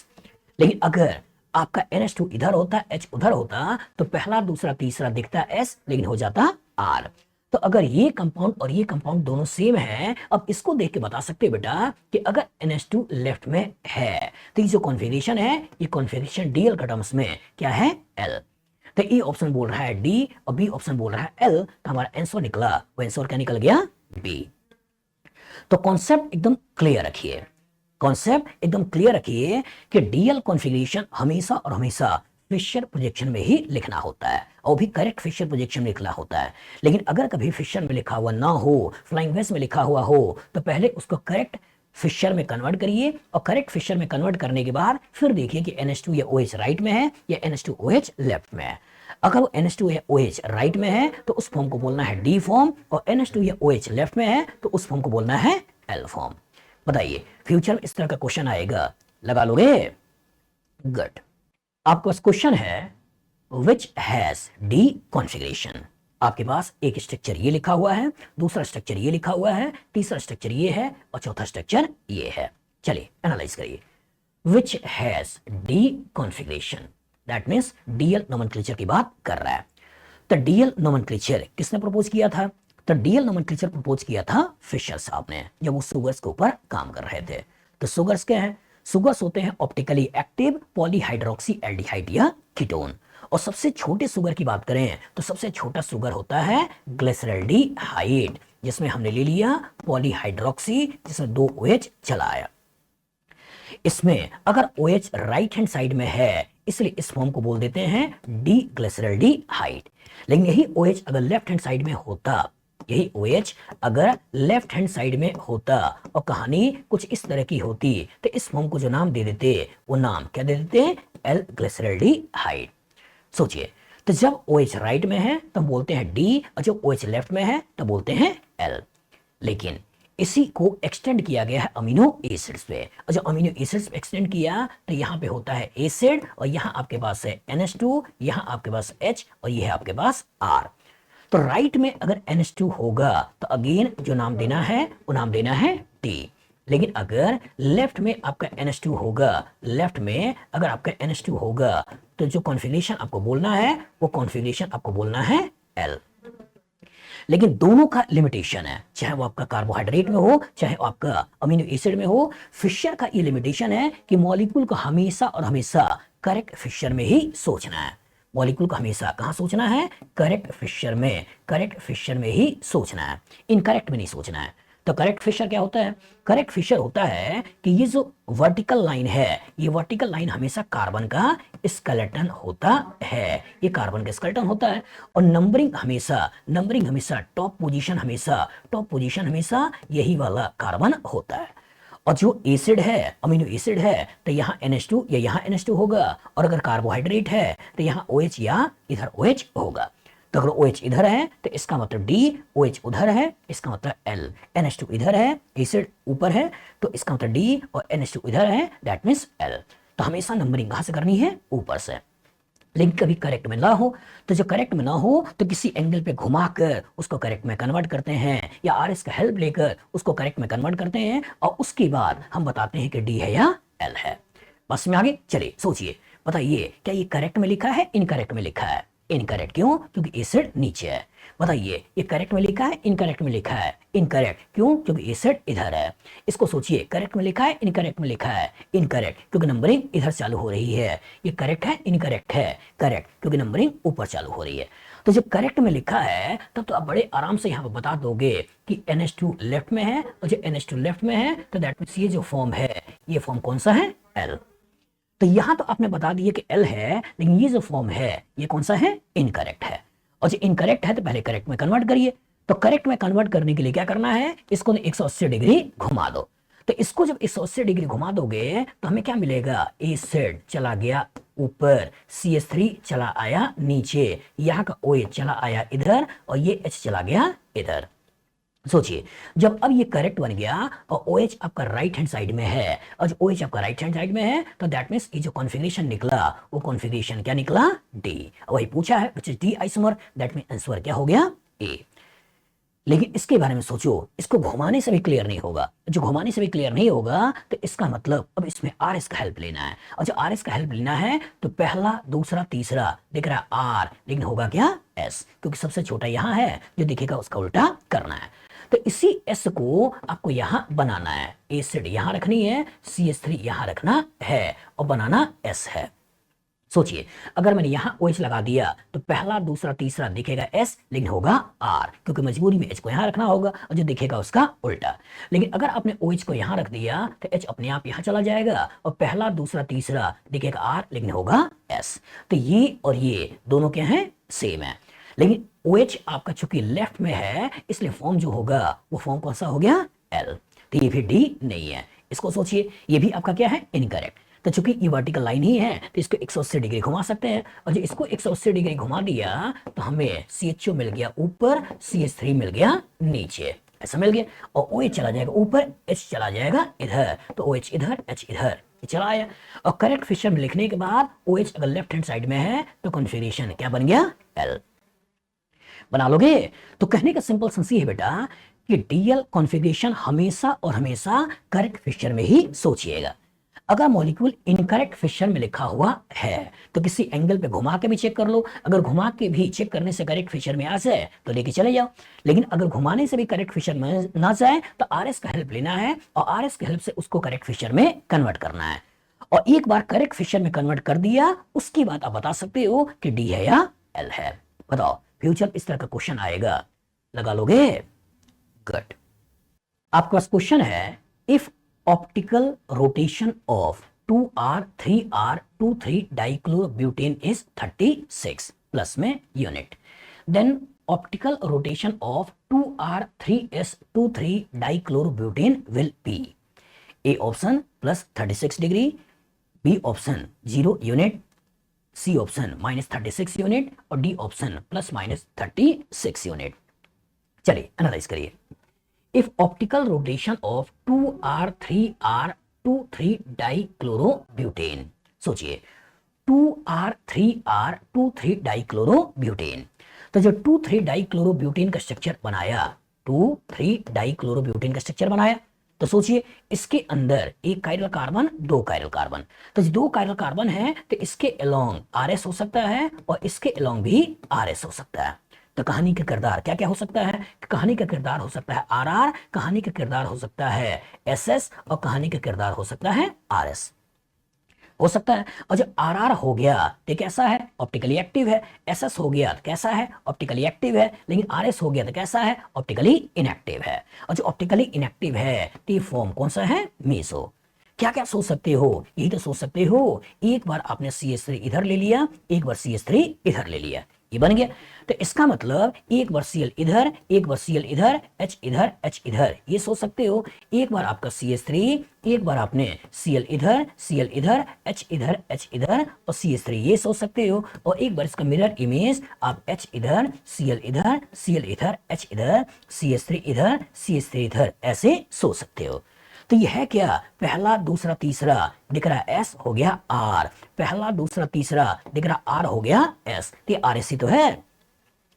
लेकिन अगर आपका NH2 इधर होता, H उधर होता, तो पहला दूसरा तीसरा दिखता S, लेकिन हो जाता R। तो अगर ये कंपाउंड और ये कंपाउंड दोनों सेम है, अब इसको देख के बता सकते हैं बेटा कि अगर NH2 लेफ्ट में है तो ये जो कॉन्फ़िगरेशन है ये कॉन्फ़िगरेशन DL का टर्म्स में क्या है, L। तो ए ऑप्शन बोल रहा है D और B ऑप्शन बोल रहा है L, तो हमारा आंसर निकला, वो आंसर क्या निकल गया, B। तो कॉन्सेप्ट एकदम क्लियर रखिए, कॉन्सेप्ट एकदम क्लियर रखिए कि डीएल कॉन्फ़िगरेशन हमेशा और हमेशा फिशर प्रोजेक्शन में ही लिखना होता है, और भी करेक्ट फिशर प्रोजेक्शन में लिखना होता है। लेकिन अगर कभी फिशर में लिखा हुआ ना हो, फ्लाइंग वेस्ट में लिखा हुआ हो, तो पहले उसको करेक्ट फिशर में कन्वर्ट करिए, और करेक्ट फिशर में कन्वर्ट करने के बाद फिर देखिए कि NH2 या OH राइट में है या NH2 OH लेफ्ट में है। अगर वो NH2 या OH राइट में है तो उस फॉर्म को बोलना है D फॉर्म, और NH2 या OH लेफ्ट में है तो उस फॉर्म को बोलना है L फॉर्म। बताइए फ्यूचर में इस तरह का क्वेश्चन आएगा, लगा लोगे, गुड। आपके पास क्वेश्चन है विच हैज डी कॉन्फ़िगरेशन। आपके पास एक स्ट्रक्चर ये लिखा हुआ है, दूसरा स्ट्रक्चर ये लिखा हुआ है, तीसरा स्ट्रक्चर ये है और चौथा स्ट्रक्चर ये है। चलिए एनालाइज करिए। Which has D configuration, that means DL nomenclature की बात कर रहा है। तो डीएल नोमेनक्लेचर किसने प्रपोज किया था, तो डीएल नोमेनक्लेचर प्रपोज किया था फिशर साहब ने, जब वो सुगर्स के ऊपर काम कर रहे थे। तो सुगर्स क्या है, सुगर्स होते हैं ऑप्टिकली एक्टिव पॉलीहाइड्रोक्सी एल्डिहाइड या कीटोन। और सबसे छोटे सुगर की बात करें तो सबसे छोटा सुगर होता है ग्लिसरल्डिहाइड, जिसमें हमने ले लिया पॉलीहाइड्रोक्सी, जिसमें 2 OH चला आया। इसमें अगर OH राइट हैंड साइड में है इसलिए इस फॉर्म को बोल देते हैं डी ग्लिसरल्डिहाइड। लेकिन यही OH अगर लेफ्ट हैंड साइड में होता, यही OH अगर लेफ्ट हैंड साइड में होता और कहानी कुछ इस तरह की होती, तो इस फॉर्म को जो नाम दे देते वो नाम क्या दे देते, L ग्लिसरल्डिहाइड। सोचिए, तो जब OH राइट में है तो हम बोलते हैं D, और जब OH लेफ्ट में है तो बोलते हैं L। लेकिन इसी को एक्सटेंड किया गया है अमीनो एसिड्स पे, और जब अमीनो एसिड्स पे एक्सटेंड किया तो यहाँ पे होता है एसिड, और यहाँ आपके पास है NH2, यहाँ आपके पास H, और ये है आपके पास R। तो राइट में अगर NH2 होगा तो अगेन जो नाम देना है वो नाम देना है T, लेकिन अगर लेफ्ट में आपका NH2 होगा, लेफ्ट में अगर आपका NH2 होगा, तो जो कॉन्फ़िगरेशन आपको बोलना है वो कॉन्फ़िगरेशन आपको बोलना है L। लेकिन दोनों का लिमिटेशन है, चाहे वो आपका कार्बोहाइड्रेट में हो चाहे वो आपका अमीनो एसिड में हो। फिशर का ये लिमिटेशन है कि मॉलिक्यूल को हमेशा और हमेशा करेक्ट फिशर में ही सोचना है। मॉलिक्यूल को हमेशा कहां सोचना है? करेक्ट फिशर में, करेक्ट फिशर में ही सोचना है, इनकरेक्ट में नहीं सोचना है। तो करेक्ट फिशर क्या होता है? करेक्ट फिशर होता है कि ये जो वर्टिकल लाइन है, ये वर्टिकल लाइन हमेशा कार्बन का स्केलेटन होता है, ये कार्बन का स्केलेटन होता है। और नंबरिंग हमेशा टॉप पोजीशन, हमेशा टॉप पोजीशन हमेशा यही वाला कार्बन होता है। और जो एसिड है, अमीनो एसिड है, तो यहाँ NH2 या यहाँ NH2 होगा। और अगर कार्बोहाइड्रेट है तो यहाँ OH या इधर OH होगा। तो अगर OH इधर है तो इसका मतलब D, OH उधर है इसका मतलब L, NH2 इधर है, एसिड ऊपर है तो इसका मतलब D और NH2 इधर है, दैट मीन्स L। तो हमेशा नंबरिंग कहां से करनी है? ऊपर से। लेकिन कभी करेक्ट में ना हो, तो जो करेक्ट में ना हो तो किसी एंगल पे घुमाकर उसको करेक्ट में कन्वर्ट करते हैं, या RS का हेल्प लेकर उसको करेक्ट में कन्वर्ट करते हैं, और उसके बाद हम बताते हैं कि D है या L है। बस में आगे चलिए, सोचिए, बताइए क्या ये करेक्ट में लिखा है, इनकरेक्ट में लिखा है? इनकरेक्ट। क्यों? क्योंकि एसिड नीचे है। बताइए ये करेक्ट में लिखा है, इनकरेक्ट में लिखा है? इनकरेक्ट। क्यों? क्योंकि एसिड इधर है। इसको सोचिए, करेक्ट में लिखा है, इनकरेक्ट में लिखा है? इनकरेक्ट, क्योंकि नंबरिंग इधर चालू हो रही है। ये करेक्ट है, इनकरेक्ट है? करेक्ट, क्योंकि नंबरिंग ऊपर चालू हो रही है। तो जब करेक्ट में लिखा है तब तो आप बड़े आराम से यहाँ पर बता दोगे कि NH2 लेफ्ट में है, और जब NH2 लेफ्ट में है तो दैट मीन्स ये जो फॉर्म है, ये फॉर्म कौन सा है? L। तो यहां तो आपने बता दिया कि L है, लेकिन ये जो फॉर्म है ये कौन सा है? इनकरेक्ट है। और जो इनकरेक्ट है तो पहले करेक्ट में कन्वर्ट करिए। तो करेक्ट में कन्वर्ट करने के लिए क्या करना है? इसको 180 डिग्री घुमा दो। तो इसको जब 180 डिग्री घुमा दोगे तो हमें क्या मिलेगा? एसिड चला गया ऊपर, CH3 चला आया नीचे, यहाँ का OH चला आया इधर, और ये H चला गया इधर। सोचिए, जब अब ये करेक्ट बन गया और OH आपका राइट हैंड साइड में है, और जो OH आपका राइट हैंड साइड में है तो दैट मींस ये जो कॉन्फ़िगरेशन निकला वो कॉन्फ़िगरेशन क्या निकला? D। वही पूछा है which is D isomer, that means answer क्या हो गया? A। लेकिन इसके बारे में सोचो, इसको घुमाने से भी क्लियर नहीं होगा। जो घुमाने से भी क्लियर नहीं होगा तो इसका मतलब अब इसमें RS का हेल्प लेना है, और जो RS का हेल्प लेना है तो पहला दूसरा तीसरा दिख रहा है R, लेकिन होगा क्या? S, क्योंकि सबसे छोटा यहाँ है, जो दिखेगा उसका उल्टा करना है। तो इसी S को आपको यहाँ बनाना है, एसिड यहाँ रखनी है, CH3 यहाँ रखना है, और बनाना S है। सोचिए, अगर मैंने यहां OH लगा दिया तो पहला दूसरा तीसरा दिखेगा S, लेकिन होगा R, क्योंकि मजबूरी में H को यहां रखना होगा, और जो दिखेगा उसका उल्टा। लेकिन अगर आपने OH को यहां रख दिया तो H अपने आप यहां चला जाएगा, और पहला दूसरा तीसरा दिखेगा R, लेकिन होगा S। तो ये और ये दोनों क्या है? सेम है। लेकिन OH आपका चूंकि लेफ्ट में है, इसलिए फॉर्म जो होगा वो फॉर्म कौन सा हो गया? L। तो ये भी D नहीं है। इसको सोचिए, ये भी आपका क्या है? इनकरेक्ट। तो चूंकि ये वर्टिकल लाइन ही है तो इसको 180 डिग्री घुमा सकते हैं, और जब इसको 180 डिग्री घुमा दिया तो हमें CHO मिल गया ऊपर, CH3 मिल गया नीचे, ऐसा मिल गया। और OH चला जाएगा ऊपर, H चला जाएगा इधर, तो OH इधर, H इधर, चला आया। और करेक्ट फिशर में लिखने के बाद OH अगर लेफ्ट हैंड साइड में है तो कॉन्फ़िगरेशन क्या बन गया? L। बना लोगे? तो कहने का सिंपल सेंस है बेटा कि DL कॉन्फ़िगरेशन हमेशा और हमेशा करेक्ट फिशर में ही सोचिएगा। अगर मॉलिक्यूल इनकरेक्ट फिशर में लिखा हुआ है तो किसी एंगल पे घुमा के भी चेक कर लो, अगर घुमा के भी चेक करने से करेक्ट फिशर में आ जाए तो लेके चले जाओ। लेकिन अगर घुमाने से भी करेक्ट फिशर में ना जाए तो RS का हेल्प लेना है, और RS के हेल्प से उसको करेक्ट फिशर में कन्वर्ट करना है। और एक बार करेक्ट फिशर में कन्वर्ट कर दिया उसके बाद आप बता सकते हो कि D है या L है। बताओ, फ्यूचर इस तरह का क्वेश्चन आएगा, लगा लोगे? गुड। आपके पास क्वेश्चन है, if optical rotation of 2R 3R 23 dichlorobutane is 36 plus में unit, then optical rotation of 2R 3S 23 dichlorobutane will be A option plus 36 degree, B option 0 unit, C option minus 36 unit, और D option plus minus 36 unit। चलिए एनालाइज करिए। If optical rotation of 2R3R23 dichlorobutane, सोचिए 2R3R23 डाइक्लोरोब्यूटेन, तो जो 2,3 डाइक्लोरोब्यूटेन का स्ट्रक्चर बनाया, 2,3 डाइक्लोरोब्यूटेन का स्ट्रक्चर बनाया, तो सोचिए इसके अंदर एक कायरल कार्बन, दो कायरल कार्बन, तो दो कायरल कार्बन है तो इसके अलोंग RS हो सकता है और इसके अलोंग भी RS हो सकता है। तो कहानी का किरदार क्या क्या हो सकता है? कहानी का किरदार हो सकता है RR, कहानी का किरदार हो सकता है SS और कहानी का किरदार हो सकता है RS हो सकता है। और जो RR हो गया तो कैसा है? ऑप्टिकली एक्टिव है। SS हो गया तो कैसा है? ऑप्टिकली एक्टिव है। लेकिन RS हो गया तो कैसा है? ऑप्टिकली इनएक्टिव है। और जो ऑप्टिकली इनएक्टिव है टी फॉर्म कौन सा है? मेसो। क्या क्या सोच सकते हो? यही तो सोच सकते हो, एक बार आपने CH3 इधर ले लिया, एक बार CH3 इधर ले लिया, ये बन गया। तो इसका मतलब एक बार Cl इधर, एक बार Cl इधर, H इधर, H इधर, ये सोच सकते हो। एक बार आपका CH3, एक बार आपने Cl इधर, Cl इधर, H इधर, H इधर और CH3, ये सोच सकते हो। और एक बार इसका मिरर इमेज आप H इधर, Cl इधर, Cl इधर, H इधर, CH3 इधर, CH3 इधर, ऐसे सोच सकते हो। तो यह है क्या? पहला दूसरा तीसरा दिख रहा S हो गया R, पहला दूसरा तीसरा दिख रहा R हो गया S, तो RSC तो है।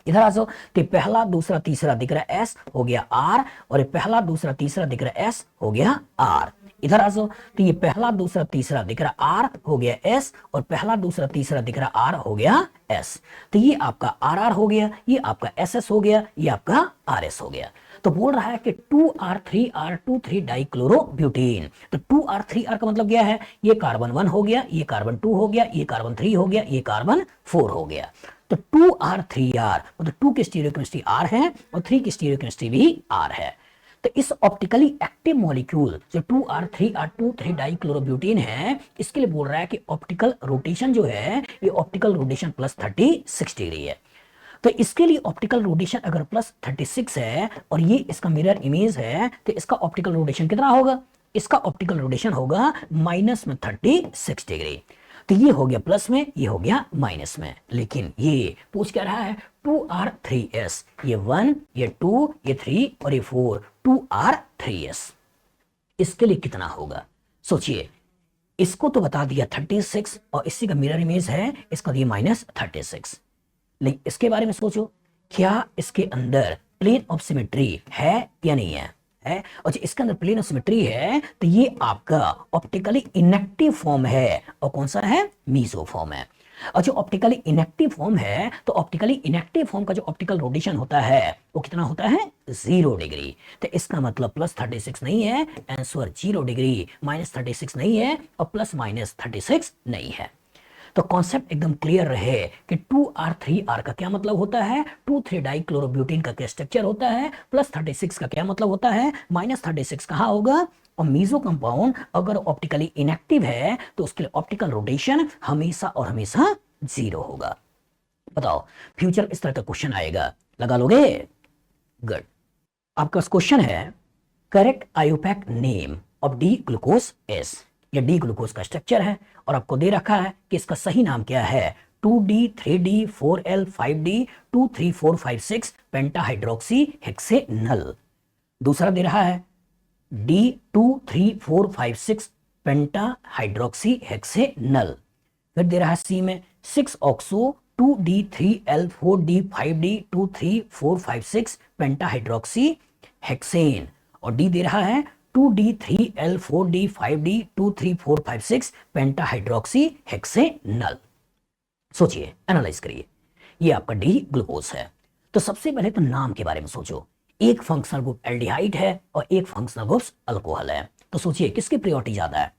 इधर आ जाओ, तो पहला दूसरा तीसरा दिख रहा S हो गया R और पहला दूसरा तीसरा दिख रहा S हो गया R। इधर आ जाओ, तो ये पहला दूसरा तीसरा दिख रहा R हो गया S और पहला दूसरा तीसरा दिख रहा R हो गया S। तो ये आपका RR हो गया, ये आपका SS हो गया, ये आपका RS हो गया। तो बोल रहा है कि 2R3R23 डाइक्लोरोब्यूटेन। तो 2R3R का मतलब क्या है? ये कार्बन 1 हो गया, ये कार्बन 2 हो गया, ये कार्बन 3 हो गया, ये कार्बन 4 हो गया। तो 2R3R मतलब 2 की स्टीरियोकेमिस्ट्री R है और 3 की स्टीरियोकेमिस्ट्री भी R है। तो इस ऑप्टिकली एक्टिव मॉलिक्यूल जो 2R3R23 डाइक्लोरोब्यूटेन है, इसके लिए बोल रहा है कि ऑप्टिकल रोटेशन जो है ये ऑप्टिकल रोटेशन +36 डिग्री है। तो इसके लिए ऑप्टिकल रोटेशन अगर +36 है और ये इसका मिरर इमेज है तो इसका ऑप्टिकल रोटेशन कितना होगा? इसका ऑप्टिकल रोटेशन होगा -36 डिग्री। तो ये हो गया प्लस में, ये हो गया माइनस में। लेकिन ये पूछ क्या रहा है? 2R3S, ये 1, ये 2, ये 3 और ये 4, 2R3S। इसके लिए कितना होगा? सोचिए, इसको तो बता दिया 36 और इसी का मिरर इमेज है, इसका दिया -36। लेकिन इसके बारे में सोचो, क्या इसके अंदर प्लेन ऑफ सिमेट्री है या नहीं है? और जो इसके अंदर प्लेन ऑफ सिमेट्री है तो ये आपका ऑप्टिकली इनएक्टिव फॉर्म है। और कौन सा है? मीसो फॉर्म है। और जो ऑप्टिकली इनएक्टिव फॉर्म है तो ऑप्टिकली इनएक्टिव फॉर्म का जो ऑप्टिकल रोटेशन होता है वो कितना होता है? 0 डिग्री। तो इसका मतलब +36 नहीं है, आंसर 0 डिग्री, -36 नहीं है और +-36 नहीं है। तो कॉन्सेप्ट एकदम क्लियर रहे कि 2R3R का क्या मतलब होता है, 2,3 डाइक्लोरोब्यूटेन का क्या स्ट्रक्चर होता है, +36 का क्या मतलब होता है, -36 कहाँ होगा। और मीजो कंपाउंड अगर ऑप्टिकली इनएक्टिव है तो उसके लिए ऑप्टिकल रोटेशन हमेशा और हमेशा 0 होगा। बताओ, फ्यूचर इस तरह का क्वेश्चन आएगा, लगा लोगे? गुड। आपका क्वेश्चन है correct IUPAC name of D glucose S. ये डी ग्लूकोज का स्ट्रक्चर है और आपको दे रखा है कि इसका सही नाम क्या है? 2D 3D 4L 5D 2 3 4 5 6 पेंटाहाइड्रोक्सी hexanal. दूसरा दे रहा है D 2 3 4 5 6 पेंटाहाइड्रोक्सी हेक्सेनल। फिर दे रहा है सी में 6 oxo 2D 3L 4D 5D 2 3 4 5 6 pentahydroxy hexane. और डी दे रहा है 2D 3L 4D 5D 2 3 4 5 6 पेंटाहाइड्रोक्सी hexanal. सोचिए, एनालाइज करिए, ये आपका डी ग्लूकोज है। तो सबसे पहले तो नाम के बारे में सोचो, एक फंक्शनल ग्रुप एल्डिहाइड है और एक फंक्शनल ग्रुप अल्कोहल है। तो सोचिए किसकी प्रायोरिटी ज्यादा है?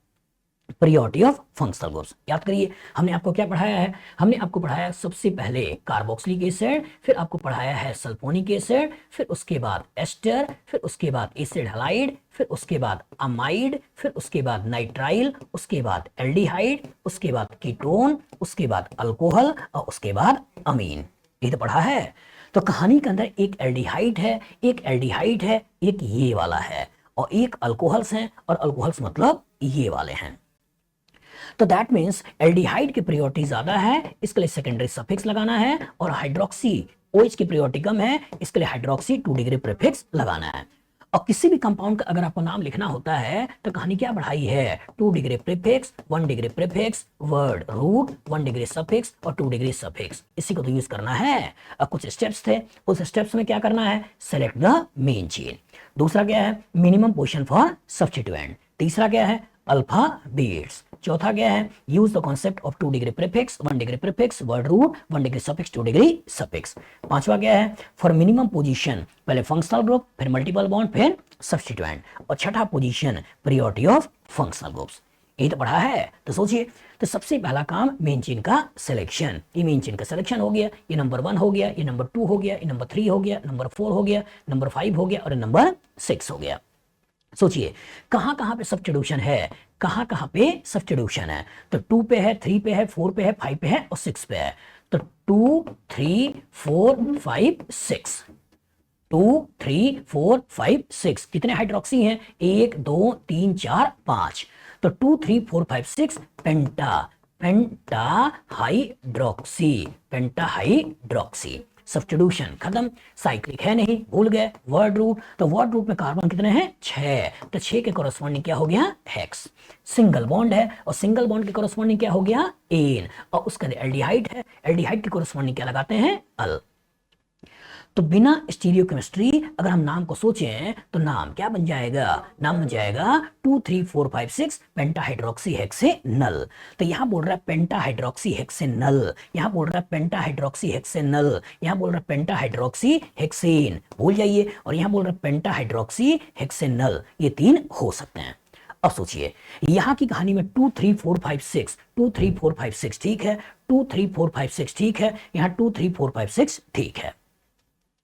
Priority of functional groups. याद करिए, हमने आपको क्या पढ़ाया है? हमने आपको पढ़ाया सबसे पहले कार्बोक्सिलिक एसिड, फिर आपको पढ़ाया है सल्फोनिक एसिड, फिर उसके बाद एस्टर, फिर उसके बाद एसिड हैलाइड, फिर उसके बाद अमाइड, फिर उसके बाद नाइट्राइल, उसके बाद एल्डिहाइड, उसके बाद कीटोन, उसके बाद अल्कोहल और उसके बाद अमीन। ये तो पढ़ा है। तो कहानी के अंदर एक एल्डिहाइड है, एक एल्डिहाइड है, एक ये वाला है और एक अल्कोहल्स हैं और अल्कोहल्स मतलब ये वाले हैं। तो दैट मीन्स एल्डिहाइड की प्रायोरिटी ज्यादा है, इसके लिए सेकेंडरी सफिक्स लगाना है, और हाइड्रोक्सी OH की प्रायोरिटी कम है, इसके लिए हाइड्रोक्सी 2 डिग्री प्रीफिक्स लगाना है। और किसी भी कंपाउंड का अगर आपको नाम लिखना होता है तो कहानी क्या बढ़ाई है, 2 degree prefix, 1 degree prefix, word root, 1 degree suffix और 2 डिग्री सफिक्स, इसी को तो यूज करना है। अब कुछ स्टेप्स थे, उस स्टेप्स में क्या करना है, सेलेक्ट द मेन चेन। दूसरा क्या है, मिनिमम पोजीशन फॉर सब्स्टिट्यूएंट। तीसरा क्या है, अल्फाबेट्स। चौथा क्या है, use the concept of 2 degree prefix, 1 degree prefix, word root, 1 degree suffix, 2 degree suffix. पांचवा क्या है, फॉर मिनिमम पोजीशन पहले फंक्शनल ग्रुप, फिर मल्टीपल बॉन्ड, फिर सब्स्टिट्यूएंट, और छठा position priority of functional groups. यही तो पढ़ा है। तो सोचिए, तो सबसे पहला काम मेन चेन का सिलेक्शन। ये मेन चेन का सिलेक्शन हो गया, ये नंबर 1 हो गया, ये नंबर 2 हो गया, ये नंबर 3 हो गया, नंबर 4 हो गया, नंबर 5 हो गया और नंबर 6 हो गया। सोचिए कहां कहां पे सब्स्टिट्यूशन है, कहां कहां पे सब्स्टिट्यूशन है, तो 2 पे है, 3 पे है, 4 पे है, 5 पे है और 6 पे है। तो 2 3 4 5 6, 2 3 4 5 6 कितने हाइड्रोक्सी हैं, 1 2 3 4 5। तो 2 3 4 5 6 पेंटा, पेंटा हाइड्रोक्सी, पेंटा हाइड्रोक्सी। सब्स्टिट्यूशन खत्म, साइक्लिक है नहीं, भूल गए। वर्ड रूट, तो वर्ड रूट में कार्बन कितने हैं, 6, तो 6 के कोरस्पॉन्डिंग क्या हो गया, हेक्स। सिंगल बॉन्ड है और सिंगल बॉन्ड के कोरस्पॉन्डिंग क्या हो गया, एन, और उसका एल्डिहाइड है, एल्डिहाइड के कोरस्पॉन्डिंग क्या लगाते हैं, अल। तो बिना स्टीरियोकेमिस्ट्री अगर हम नाम को सोचें तो नाम क्या बन जाएगा, नाम बन जाएगा 2 3 4 5 6 पेंटाहाइड्रोक्सी हेक्सेनल। तो यहां बोल रहा है पेंटाहाइड्रोक्सी हेक्सेनल, यहां बोल रहा है पेंटाहाइड्रोक्सी हेक्सेनल, यहां बोल रहा है पेंटाहाइड्रोक्सी हेक्सेन, भूल जाइए, और यहां बोल रहा है पेंटाहाइड्रोक्सी हेक्सेनल। ये तीन हो सकते हैं। अब सोचिए यहां की कहानी में 2 3 4 5 6, 2 3 4 5 6 ठीक है, 2 3 4 5 6 ठीक है, यहां 2 3 4 5 6 ठीक है।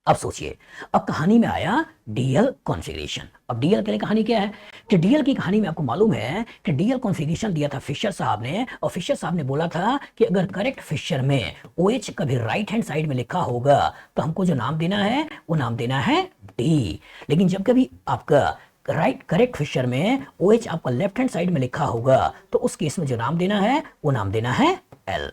अब सोचिए, अब कहानी में आया डीएल कॉन्फ़िगरेशन। अब डीएल के लिए कहानी क्या है कि डीएल की कहानी में आपको मालूम है कि डीएल कॉन्फ़िगरेशन दिया था फिशर साहब ने, और फिशर साहब ने बोला था कि अगर करेक्ट फिशर में OH कभी राइट हैंड साइड में लिखा होगा तो हमको जो नाम देना है वो नाम देना है डी, लेकिन जब कभी आपका राइट करेक्ट फिशर में OH आपका लेफ्ट हैंड साइड में लिखा होगा तो उस केस में जो नाम देना है वो नाम देना है एल।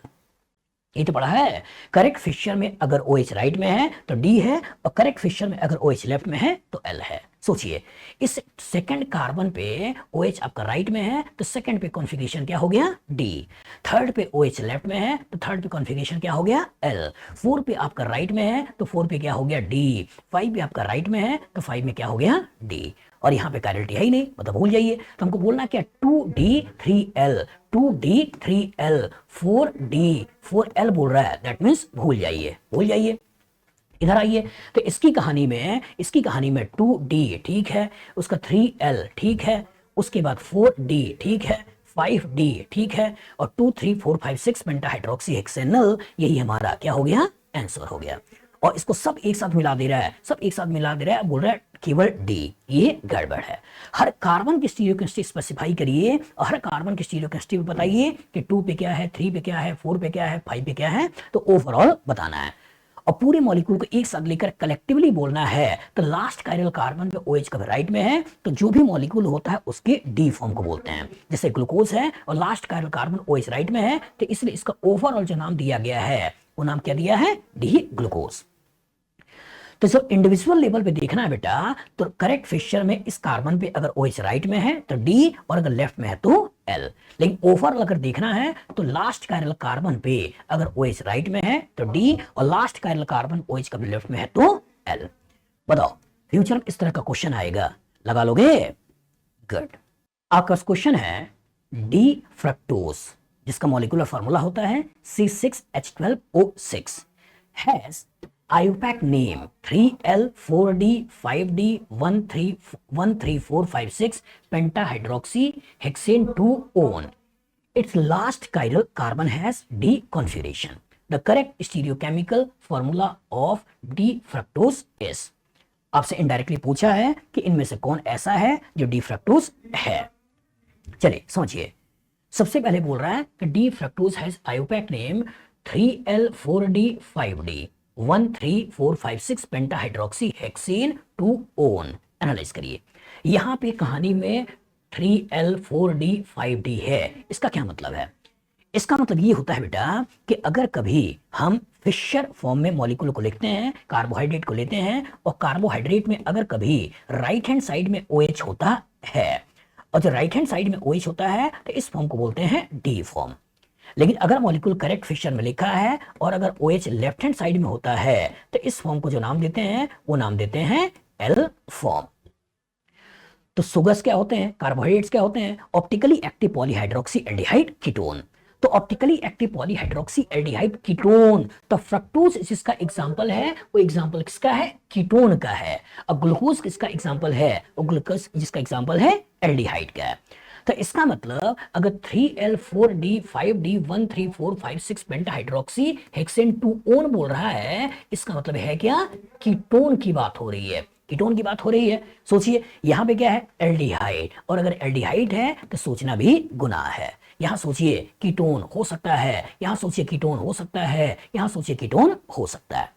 ये तो पढ़ा है। करेक्ट फिशर में अगर OH राइट में है तो डी है, और करेक्ट फिशर में अगर OH लेफ्ट में है तो एल है। सोचिए इस सेकंड कार्बन पे OH आपका राइट में है तो सेकंड पे कॉन्फ़िगरेशन क्या हो गया, डी। थर्ड पे OH लेफ्ट में है तो थर्ड पे कॉन्फ़िगरेशन क्या हो गया, एल। 4 पे आपका राइट में है तो 4 पे क्या हो गया, डी। 5 पे आपका राइट में है तो 5 में क्या हो गया, डी। और यहाँ पे कैरेलिटी है ही नहीं, मतलब भूल जाइए। तो हमको बोलना क्या, 2D3L, 2D3L, 4D4L बोल रहा है, दैट मीन्स भूल जाइए, भूल जाइए। इधर आइए, तो इसकी कहानी में 2D ठीक है, उसका 3L ठीक है, उसके बाद 4D ठीक है, 5D ठीक है, और 2 3 4 5 6 पेंटाहाइड्रोक्सी हेक्सेनल, यही हमारा क्या हो गया, आंसर हो गया। और इसको सब एक साथ मिला दे रहा है, सब एक साथ मिला दे रहा है, बोल रहा है केवल डी, ये गड़बड़ है। हर कार्बन की स्टीरियोकेमिस्ट्री स्पेसिफाई करिए और हर कार्बन की स्टीरियोकेमिस्ट्री बताइए कि 2 पे क्या है, 3 पे क्या है, 4 पे क्या है, 5 पे क्या है, तो ओवरऑल बताना है। और पूरे मॉलिक्यूल को एक साथ लेकर कलेक्टिवली बोलना है। तो लास्ट कायरल कार्बन पे OH कभी राइट में है तो जो भी मॉलिक्यूल होता है उसके डी फॉर्म को बोलते हैं। जैसे ग्लूकोज है और last chiral carbon OH right में है तो इसलिए इसका ओवरऑल जो नाम दिया गया है वो नाम क्या दिया है, डी ग्लूकोज। तो जब इंडिविजुअल लेवल पे देखना है बेटा, तो करेक्ट फिशर में इस कार्बन पे अगर OH राइट में है तो डी, और अगर लेफ्ट में है तो एल। लेकिन ओवरऑल अगर देखना है तो लास्ट कायरल कार्बन पे अगर OH राइट में है तो डी, और लास्ट कायरल कार्बन OH कभी लेफ्ट में है तो एल। बताओ फ्यूचर में इस तरह का क्वेश्चन आएगा, लगा लोगे, गुड। आपका क्वेश्चन है डी फ्रक्टोज, जिसका मॉलिक्यूलर फार्मूला होता है C6H12O6, has IUPAC name 3L 4D 5D 13456 pentahydroxy hexane 2-on. Its last chiral carbon has D configuration. The correct stereochemical formula of D fructose is. आपसे इनडायरेक्टली पूछा है कि इनमें से कौन ऐसा है जो डी फ्रक्टोज है। चलिए समझिए, सबसे पहले बोल रहा है कि D fructose has IUPAC name 3L 4D 5D 13456 pentahydroxy hexane 2-on। Analyze करिए, यहां पे कहानी में 3L 4D 5D है, इसका क्या मतलब है, इसका मतलब ये होता है बेटा कि अगर कभी हम फिशर फॉर्म में मॉलिक्यूल को लिखते हैं, कार्बोहाइड्रेट को लेते हैं, और कार्बोहाइड्रेट में अगर कभी राइट हैंड साइड में OH होता है, और जो राइट हैंड साइड में OH होता है तो इस फॉर्म को बोलते हैं डी फॉर्म। लेकिन अगर मॉलिक्यूल करेक्ट फिशर में लिखा है और अगर OH लेफ्ट हैंड साइड में होता है तो इस फॉर्म को जो नाम देते हैं वो नाम देते हैं एल फॉर्म। तो सुगर्स क्या होते हैं, कार्बोहाइड्रेट्स क्या होते हैं, optically active polyhydroxy aldehyde ketone. तो optically active polyhydroxy aldehyde ketone, तो फ्रक्टोज जिसका एग्जांपल है वो एग्जांपल किसका है, कीटोन का है। और ग्लूकोज किसका एग्जांपल है, वो ग्लूकोज जिसका एग्जांपल है एल्डिहाइड का है। तो इसका मतलब अगर 3L4D 5D13456 पेंटाहाइड्रोक्सी हेक्सेन 2 ओन बोल रहा है, इसका मतलब है क्या, कीटोन की बात हो रही है, कीटोन की बात हो रही है। सोचिए यहां पे क्या है, एल्डिहाइड, और अगर एल्डिहाइड है तो सोचना भी गुनाह है। यहां सोचिए कीटोन हो सकता है, यहां सोचिए कीटोन हो सकता है, यहां सोचिए कीटोन हो सकता है।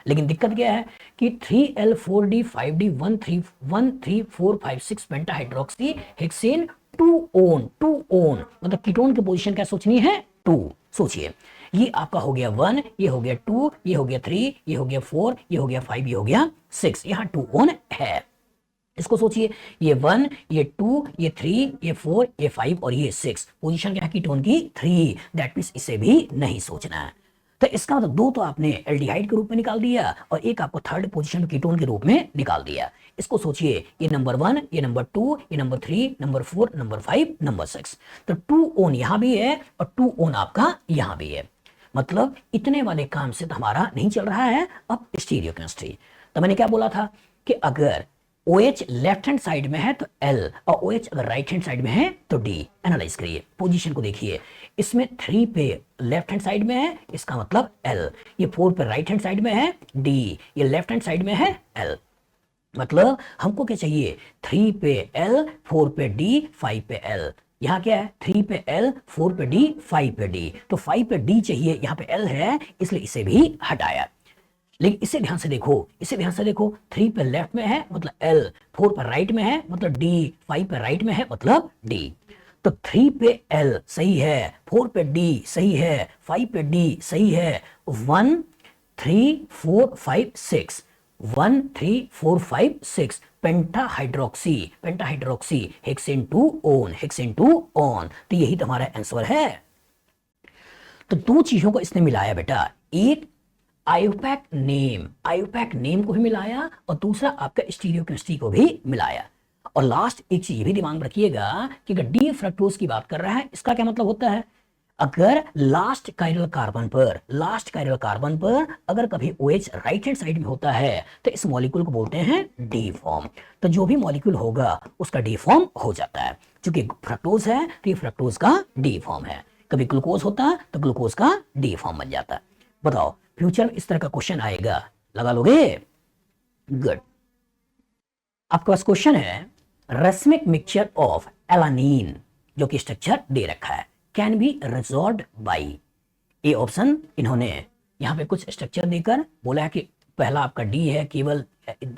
लेकिन दिक्कत क्या है कि 3L4D 5D13456 पेंटाहाइड्रोक्सी हेक्सेन 2 ओन मतलब कीटोन की पोजीशन क्या सोचनी है, 2। सोचिए ये आपका हो गया 1, ये हो गया 2, ये हो गया 3, ये हो गया 4, ये हो गया 5, ये हो गया 6, यहां 2 ओन है। इसको सोचिए ये 1, ये 2, ये 3, ये 4, ये 5 और ये 6, पोजीशन क्या है कीटोन की 3, दैट मींस इसे भी नहीं सोचना है। तो इसका मतलब 2 तो आपने एल्डिहाइड के रूप में निकाल दिया और एक आपको थर्ड पोजीशन कीटोन के रूप में निकाल दिया। इसको सोचिए ये नंबर 1, ये नंबर 2, ये नंबर 3, नंबर 4, नंबर 5, नंबर 6, तो 2 ओन यहां भी है और 2 ओन आपका यहां भी है। मतलब इतने वाले काम से तो हमारा नहीं चल रहा है। अब स्टीरियोकेमिस्ट्री, तो मैंने क्या बोला था कि अगर OH लेफ्ट हैंड साइड में है तो L और OH अगर राइट हैंड साइड में है तो D। एनालाइज करिए, पोजीशन को देखिए, इसमें 3 पे लेफ्ट हैंड साइड में है, इसका मतलब L, ये 4 पे राइट हैंड साइड में है D, ये लेफ्ट हैंड साइड में है L। मतलब हमको क्या चाहिए, 3 पे L, 4 पे D, 5 पे L। यहाँ क्या है, 3 पे L, 4 पे D, 5 पे D, तो 5 पे D चाहिए, यहाँ पे L है इसलिए इसे भी हटाया। लेकिन इसे ध्यान से देखो, इसे ध्यान से देखो, 3 पे लेफ्ट में है मतलब L, 4 पे राइट में है मतलब D, 5 पे राइट में है मतलब D। तो 3 पे L सही है, 4 पे D सही है, 5 पे D सही है, 1 3 4 5 6, 1 3 4 5 6 पेंटाहाइड्रोक्सी, पेंटाहाइड्रोक्सी हेक्सेन 2 ओन, हेक्सेन 2 ओन। तो यही तुम्हारा आंसर है। तो 2 चीजों को इसने मिलाया बेटा, एक आयोपैक नेम को भी मिलाया और दूसरा आपका स्टीरियोकेमिस्ट्री को भी मिलाया। और लास्ट एक चीज भी दिमाग में रखिएगा कि अगर डी फ्रक्टोज की बात कर रहा है, इसका क्या मतलब होता है, अगर लास्ट कायरल कार्बन पर अगर कभी OH राइट हैंड साइड में होता है तो इस मॉलिक्यूल को बोलते हैं डी फॉर्म। तो जो भी मॉलिक्यूल होगा उसका डी फॉर्म हो जाता है। क्योंकि फ्रक्टोज है तो ये फ्रक्टोज का डी फॉर्म है, कभी ग्लूकोज होता तो ग्लूकोज का डी फॉर्म बन जाता। बताओ फ्यूचर में इस तरह का क्वेश्चन आएगा, लगा लोगे? गुड। आपके पास क्वेश्चन है, रेसमिक मिक्सचर ऑफ एलानीन, जो कि स्ट्रक्चर दे रखा है, can be resolved by. A option इन्होंने यहां पे कुछ स्ट्रक्चर देकर बोला है कि पहला आपका डी है, केवल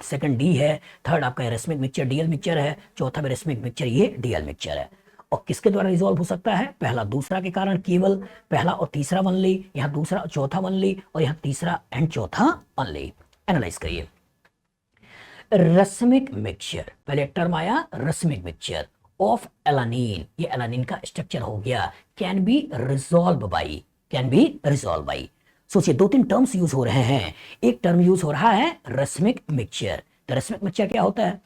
सेकंड डी है, थर्ड आपका रेसमिक मिक्सचर डीएल मिक्सचर है, चौथा रेसमिक मिक्सचर ये डीएल मिक्सचर है। और किसके द्वारा रिजॉल्व हो सकता है, पहला दूसरा के कारण केवल पहला और तीसरा वन ली, यहां दूसरा और चौथा वन ली, और यहां तीसरा एंड चौथा वन ली। एनालाइज करिए, रस्मिक मिक्सचर, पहले टर्म आया रस्मिक मिक्सचर ऑफ एलानीन, ये एलानीन का स्ट्रक्चर हो गया, can be resolve by, can be resolve by. सोचिए 2-3 टर्म्स यूज हो रहे हैं, एक टर्म यूज हो रहा है रस्मिक मिक्सचर। तो रस्मिक मिक्सचर क्या होता है,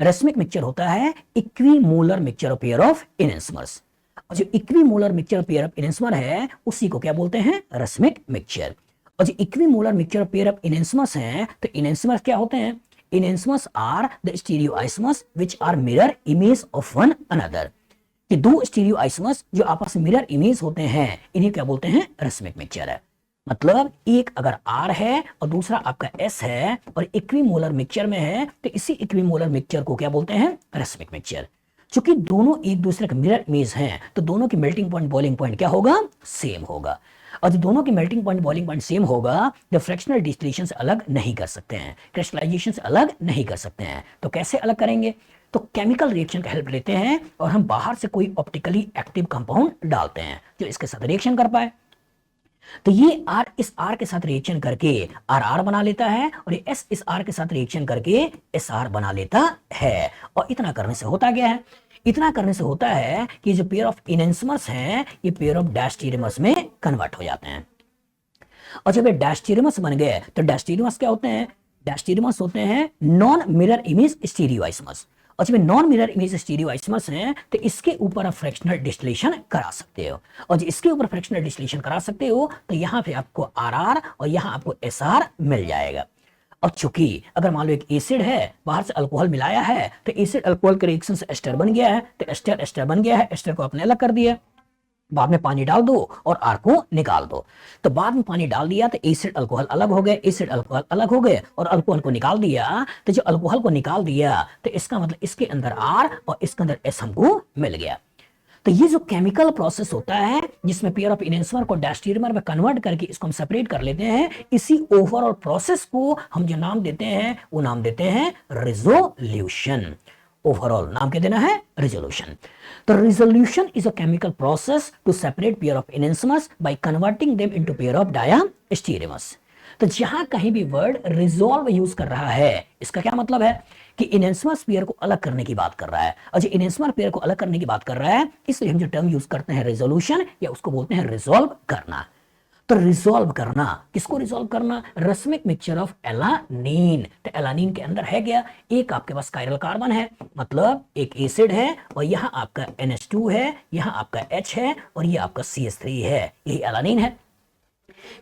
रेसमिक मिक्सचर होता है equimolar mixture of pair of enantiomers, और जो equimolar mixture of pair of enantiomer है उसी को क्या बोलते हैं, रेसमिक मिक्सचर। और जो equimolar mixture of pair of enantiomers हैं, तो इनेंसमर्स क्या होते हैं, enantiomers are the stereoisomers which are mirror image of one another. कि 2 स्टीरियोआइसमर्स जो आपस में मिरर इमेज होते हैं, इन्हें क्या बोलते हैं, रेसमिक मिक्सचर है। मतलब एक अगर R है और दूसरा आपका S है और इक्विमोलर मिक्सचर में है, तो इसी इक्विमोलर मिक्सचर को क्या बोलते हैं, रेसमिक मिक्सचर। चूंकि दोनों एक दूसरे के मिरर इमेज हैं, तो दोनों की मेल्टिंग पॉइंट बॉइलिंग पॉइंट क्या होगा, सेम होगा। और जो दोनों की melting point boiling point same होगा, तो फ्रैक्शनल डिस्टिलेशन से अलग नहीं कर सकते हैं, क्रिस्टलाइजेशन से अलग नहीं कर सकते हैं। तो कैसे अलग करेंगे, तो केमिकल रिएक्शन का हेल्प लेते हैं और हम बाहर से कोई ऑप्टिकली एक्टिव कंपाउंड डालते हैं जो इसके साथ रिएक्शन कर पाए। तो ये R इस R के साथ रिएक्शन करके RR बना लेता है और ये S इस R के साथ रिएक्शन करके SR बना लेता है। और इतना करने से होता क्या है, इतना करने से होता है कि जो पेयर ऑफ इनेंसमर्स हैं ये पेयर ऑफ डायस्टेरियमर्स में कन्वर्ट हो जाते हैं। और जब ये डायस्टेरियमर्स बन गए तो डायस्टेरियमर्स क्या होते हैं, डायस्टेरियमर्स होते हैं नॉन मिरर इमेज स्टीरियोआइसमर्स। और जब नॉन मिरर इमेज स्टीरियोआइसमर्स हैं तो इसके ऊपर आप फ्रैक्शनल डिस्टिलेशन करा सकते हो। और जब इसके ऊपर फ्रैक्शनल डिस्टिलेशन करा सकते हो तो यहाँ पे आपको RR और यहाँ आपको SR मिल जाएगा। अब चूंकि अगर मान लो एक एसिड है बाहर से अल्कोहल मिलाया है तो एसिड अल्कोहल के रिएक्शन से एस्टर बन गया है, तो एस्टर एस्टर बन गया है, एस्टर को आपने अलग कर दिया, बाद में पानी डाल दो और R को निकाल दो। तो बाद में पानी डाल दिया तो एसिड अल्कोहल अलग हो गए, एसिड अल्कोहल अलग हो गए और अल्कोहल को निकाल दिया। तो जो अल्कोहल को निकाल दिया तो इसका मतलब इसके अंदर R और इसके अंदर S हमको मिल गया। तो ये जो केमिकल प्रोसेस होता है जिसमें पेयर ऑफ इनेंसमर को डायस्टेरियमर में कन्वर्ट करके इसको हम सेपरेट कर लेते हैं, इसी ओवरऑल प्रोसेस को हम जो नाम देते हैं वो नाम देते हैं रिजोल्यूशन। ओवरऑल नाम क्या देना है, रिजोल्यूशन। तो resolution is a chemical process to separate pair of enantiomers by converting them into pair of diastereomers. तो जहां कहीं भी वर्ड रिजोल्व यूज कर रहा है इसका क्या मतलब है कि इनेंसमर्स पेयर को अलग करने की बात कर रहा है। और जो इनेंसमर पेयर को अलग करने की बात कर रहा है इसलिए हम जो टर्म यूज करते हैं रिजोल्यूशन या उसको बोलते हैं रिजोल्व करना। तो रिजोल्व करना, किसको रिजोल्व करना, रस्मिक मिक्सचर ऑफ एलानीन। तो एलानीन के अंदर है क्या, एक आपके पास कायरल कार्बन है, मतलब एक एसिड है और यहाँ आपका NH2 है, यहाँ आपका H है और ये आपका CH3 है, यही एलानीन है।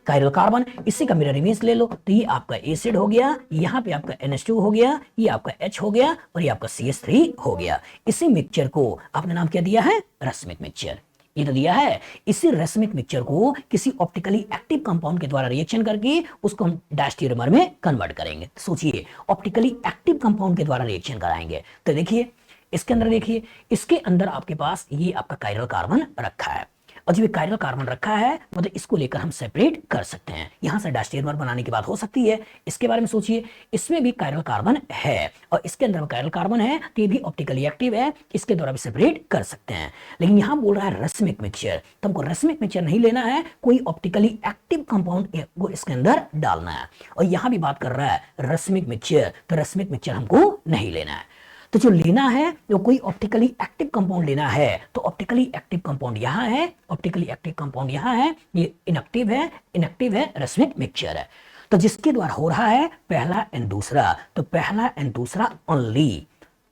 कायरल कार्बन, इसी का मिरर इमेज ले लो तो ये आपका एसिड हो गया, यहाँ पे आपका NH2 हो गया, ये आपका H हो गया और ये आपका CH3 हो गया। इसी मिक्सचर को आपने नाम क्या दिया है, रस्मिक मिक्सचर। ये तो दिया है। इसी रस्मिक मिक्सचर को किसी ऑप्टिकली एक्टिव कंपाउंड के द्वारा रिएक्शन करके उसको हम डायस्टेरियमर में कन्वर्ट करेंगे। सोचिए ऑप्टिकली एक्टिव कंपाउंड के द्वारा रिएक्शन कराएंगे। तो देखिए इसके अंदर, देखिए इसके अंदर आपके पास ये आपका कायरल कार्बन रखा है और जब कायरल कार्बन रखा है मतलब इसको लेकर हम सेपरेट कर सकते हैं। यहां से डायस्टेरियमर बनाने की बात हो सकती है। इसके बारे में सोचिए, इसमें भी कायरल कार्बन है और इसके अंदर कायरल कार्बन है तो ये भी ऑप्टिकली एक्टिव है, इसके द्वारा भी सेपरेट कर सकते हैं। लेकिन यहां बोल रहा है रस्मिक मिक्सचर, तो हमको रस्मिक मिक्सचर नहीं लेना है, कोई ऑप्टिकली एक्टिव कंपाउंड को इसके अंदर डालना है। और यहां भी बात कर रहा है रस्मिक मिक्सचर, तो रस्मिक मिक्सचर हमको नहीं लेना है। तो जो लेना है जो कोई ऑप्टिकली एक्टिव कंपाउंड लेना है तो ऑप्टिकली एक्टिव कंपाउंड यहां है, ऑप्टिकली एक्टिव कंपाउंड यहां है, ये इनएक्टिव है रस्मिक मिक्सचर है। तो जिसके द्वारा हो रहा है पहला एंड दूसरा, तो पहला एंड दूसरा ओनली।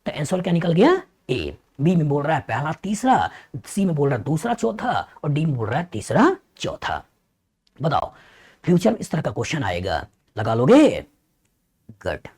तो आंसर क्या निकल गया, ए। बी में बोल रहा है पहला तीसरा, सी में बोल रहा है दूसरा चौथा और डी में बोल रहा है तीसरा चौथा। बताओ फ्यूचर में इस तरह का क्वेश्चन आएगा, लगा लोगे? गुड।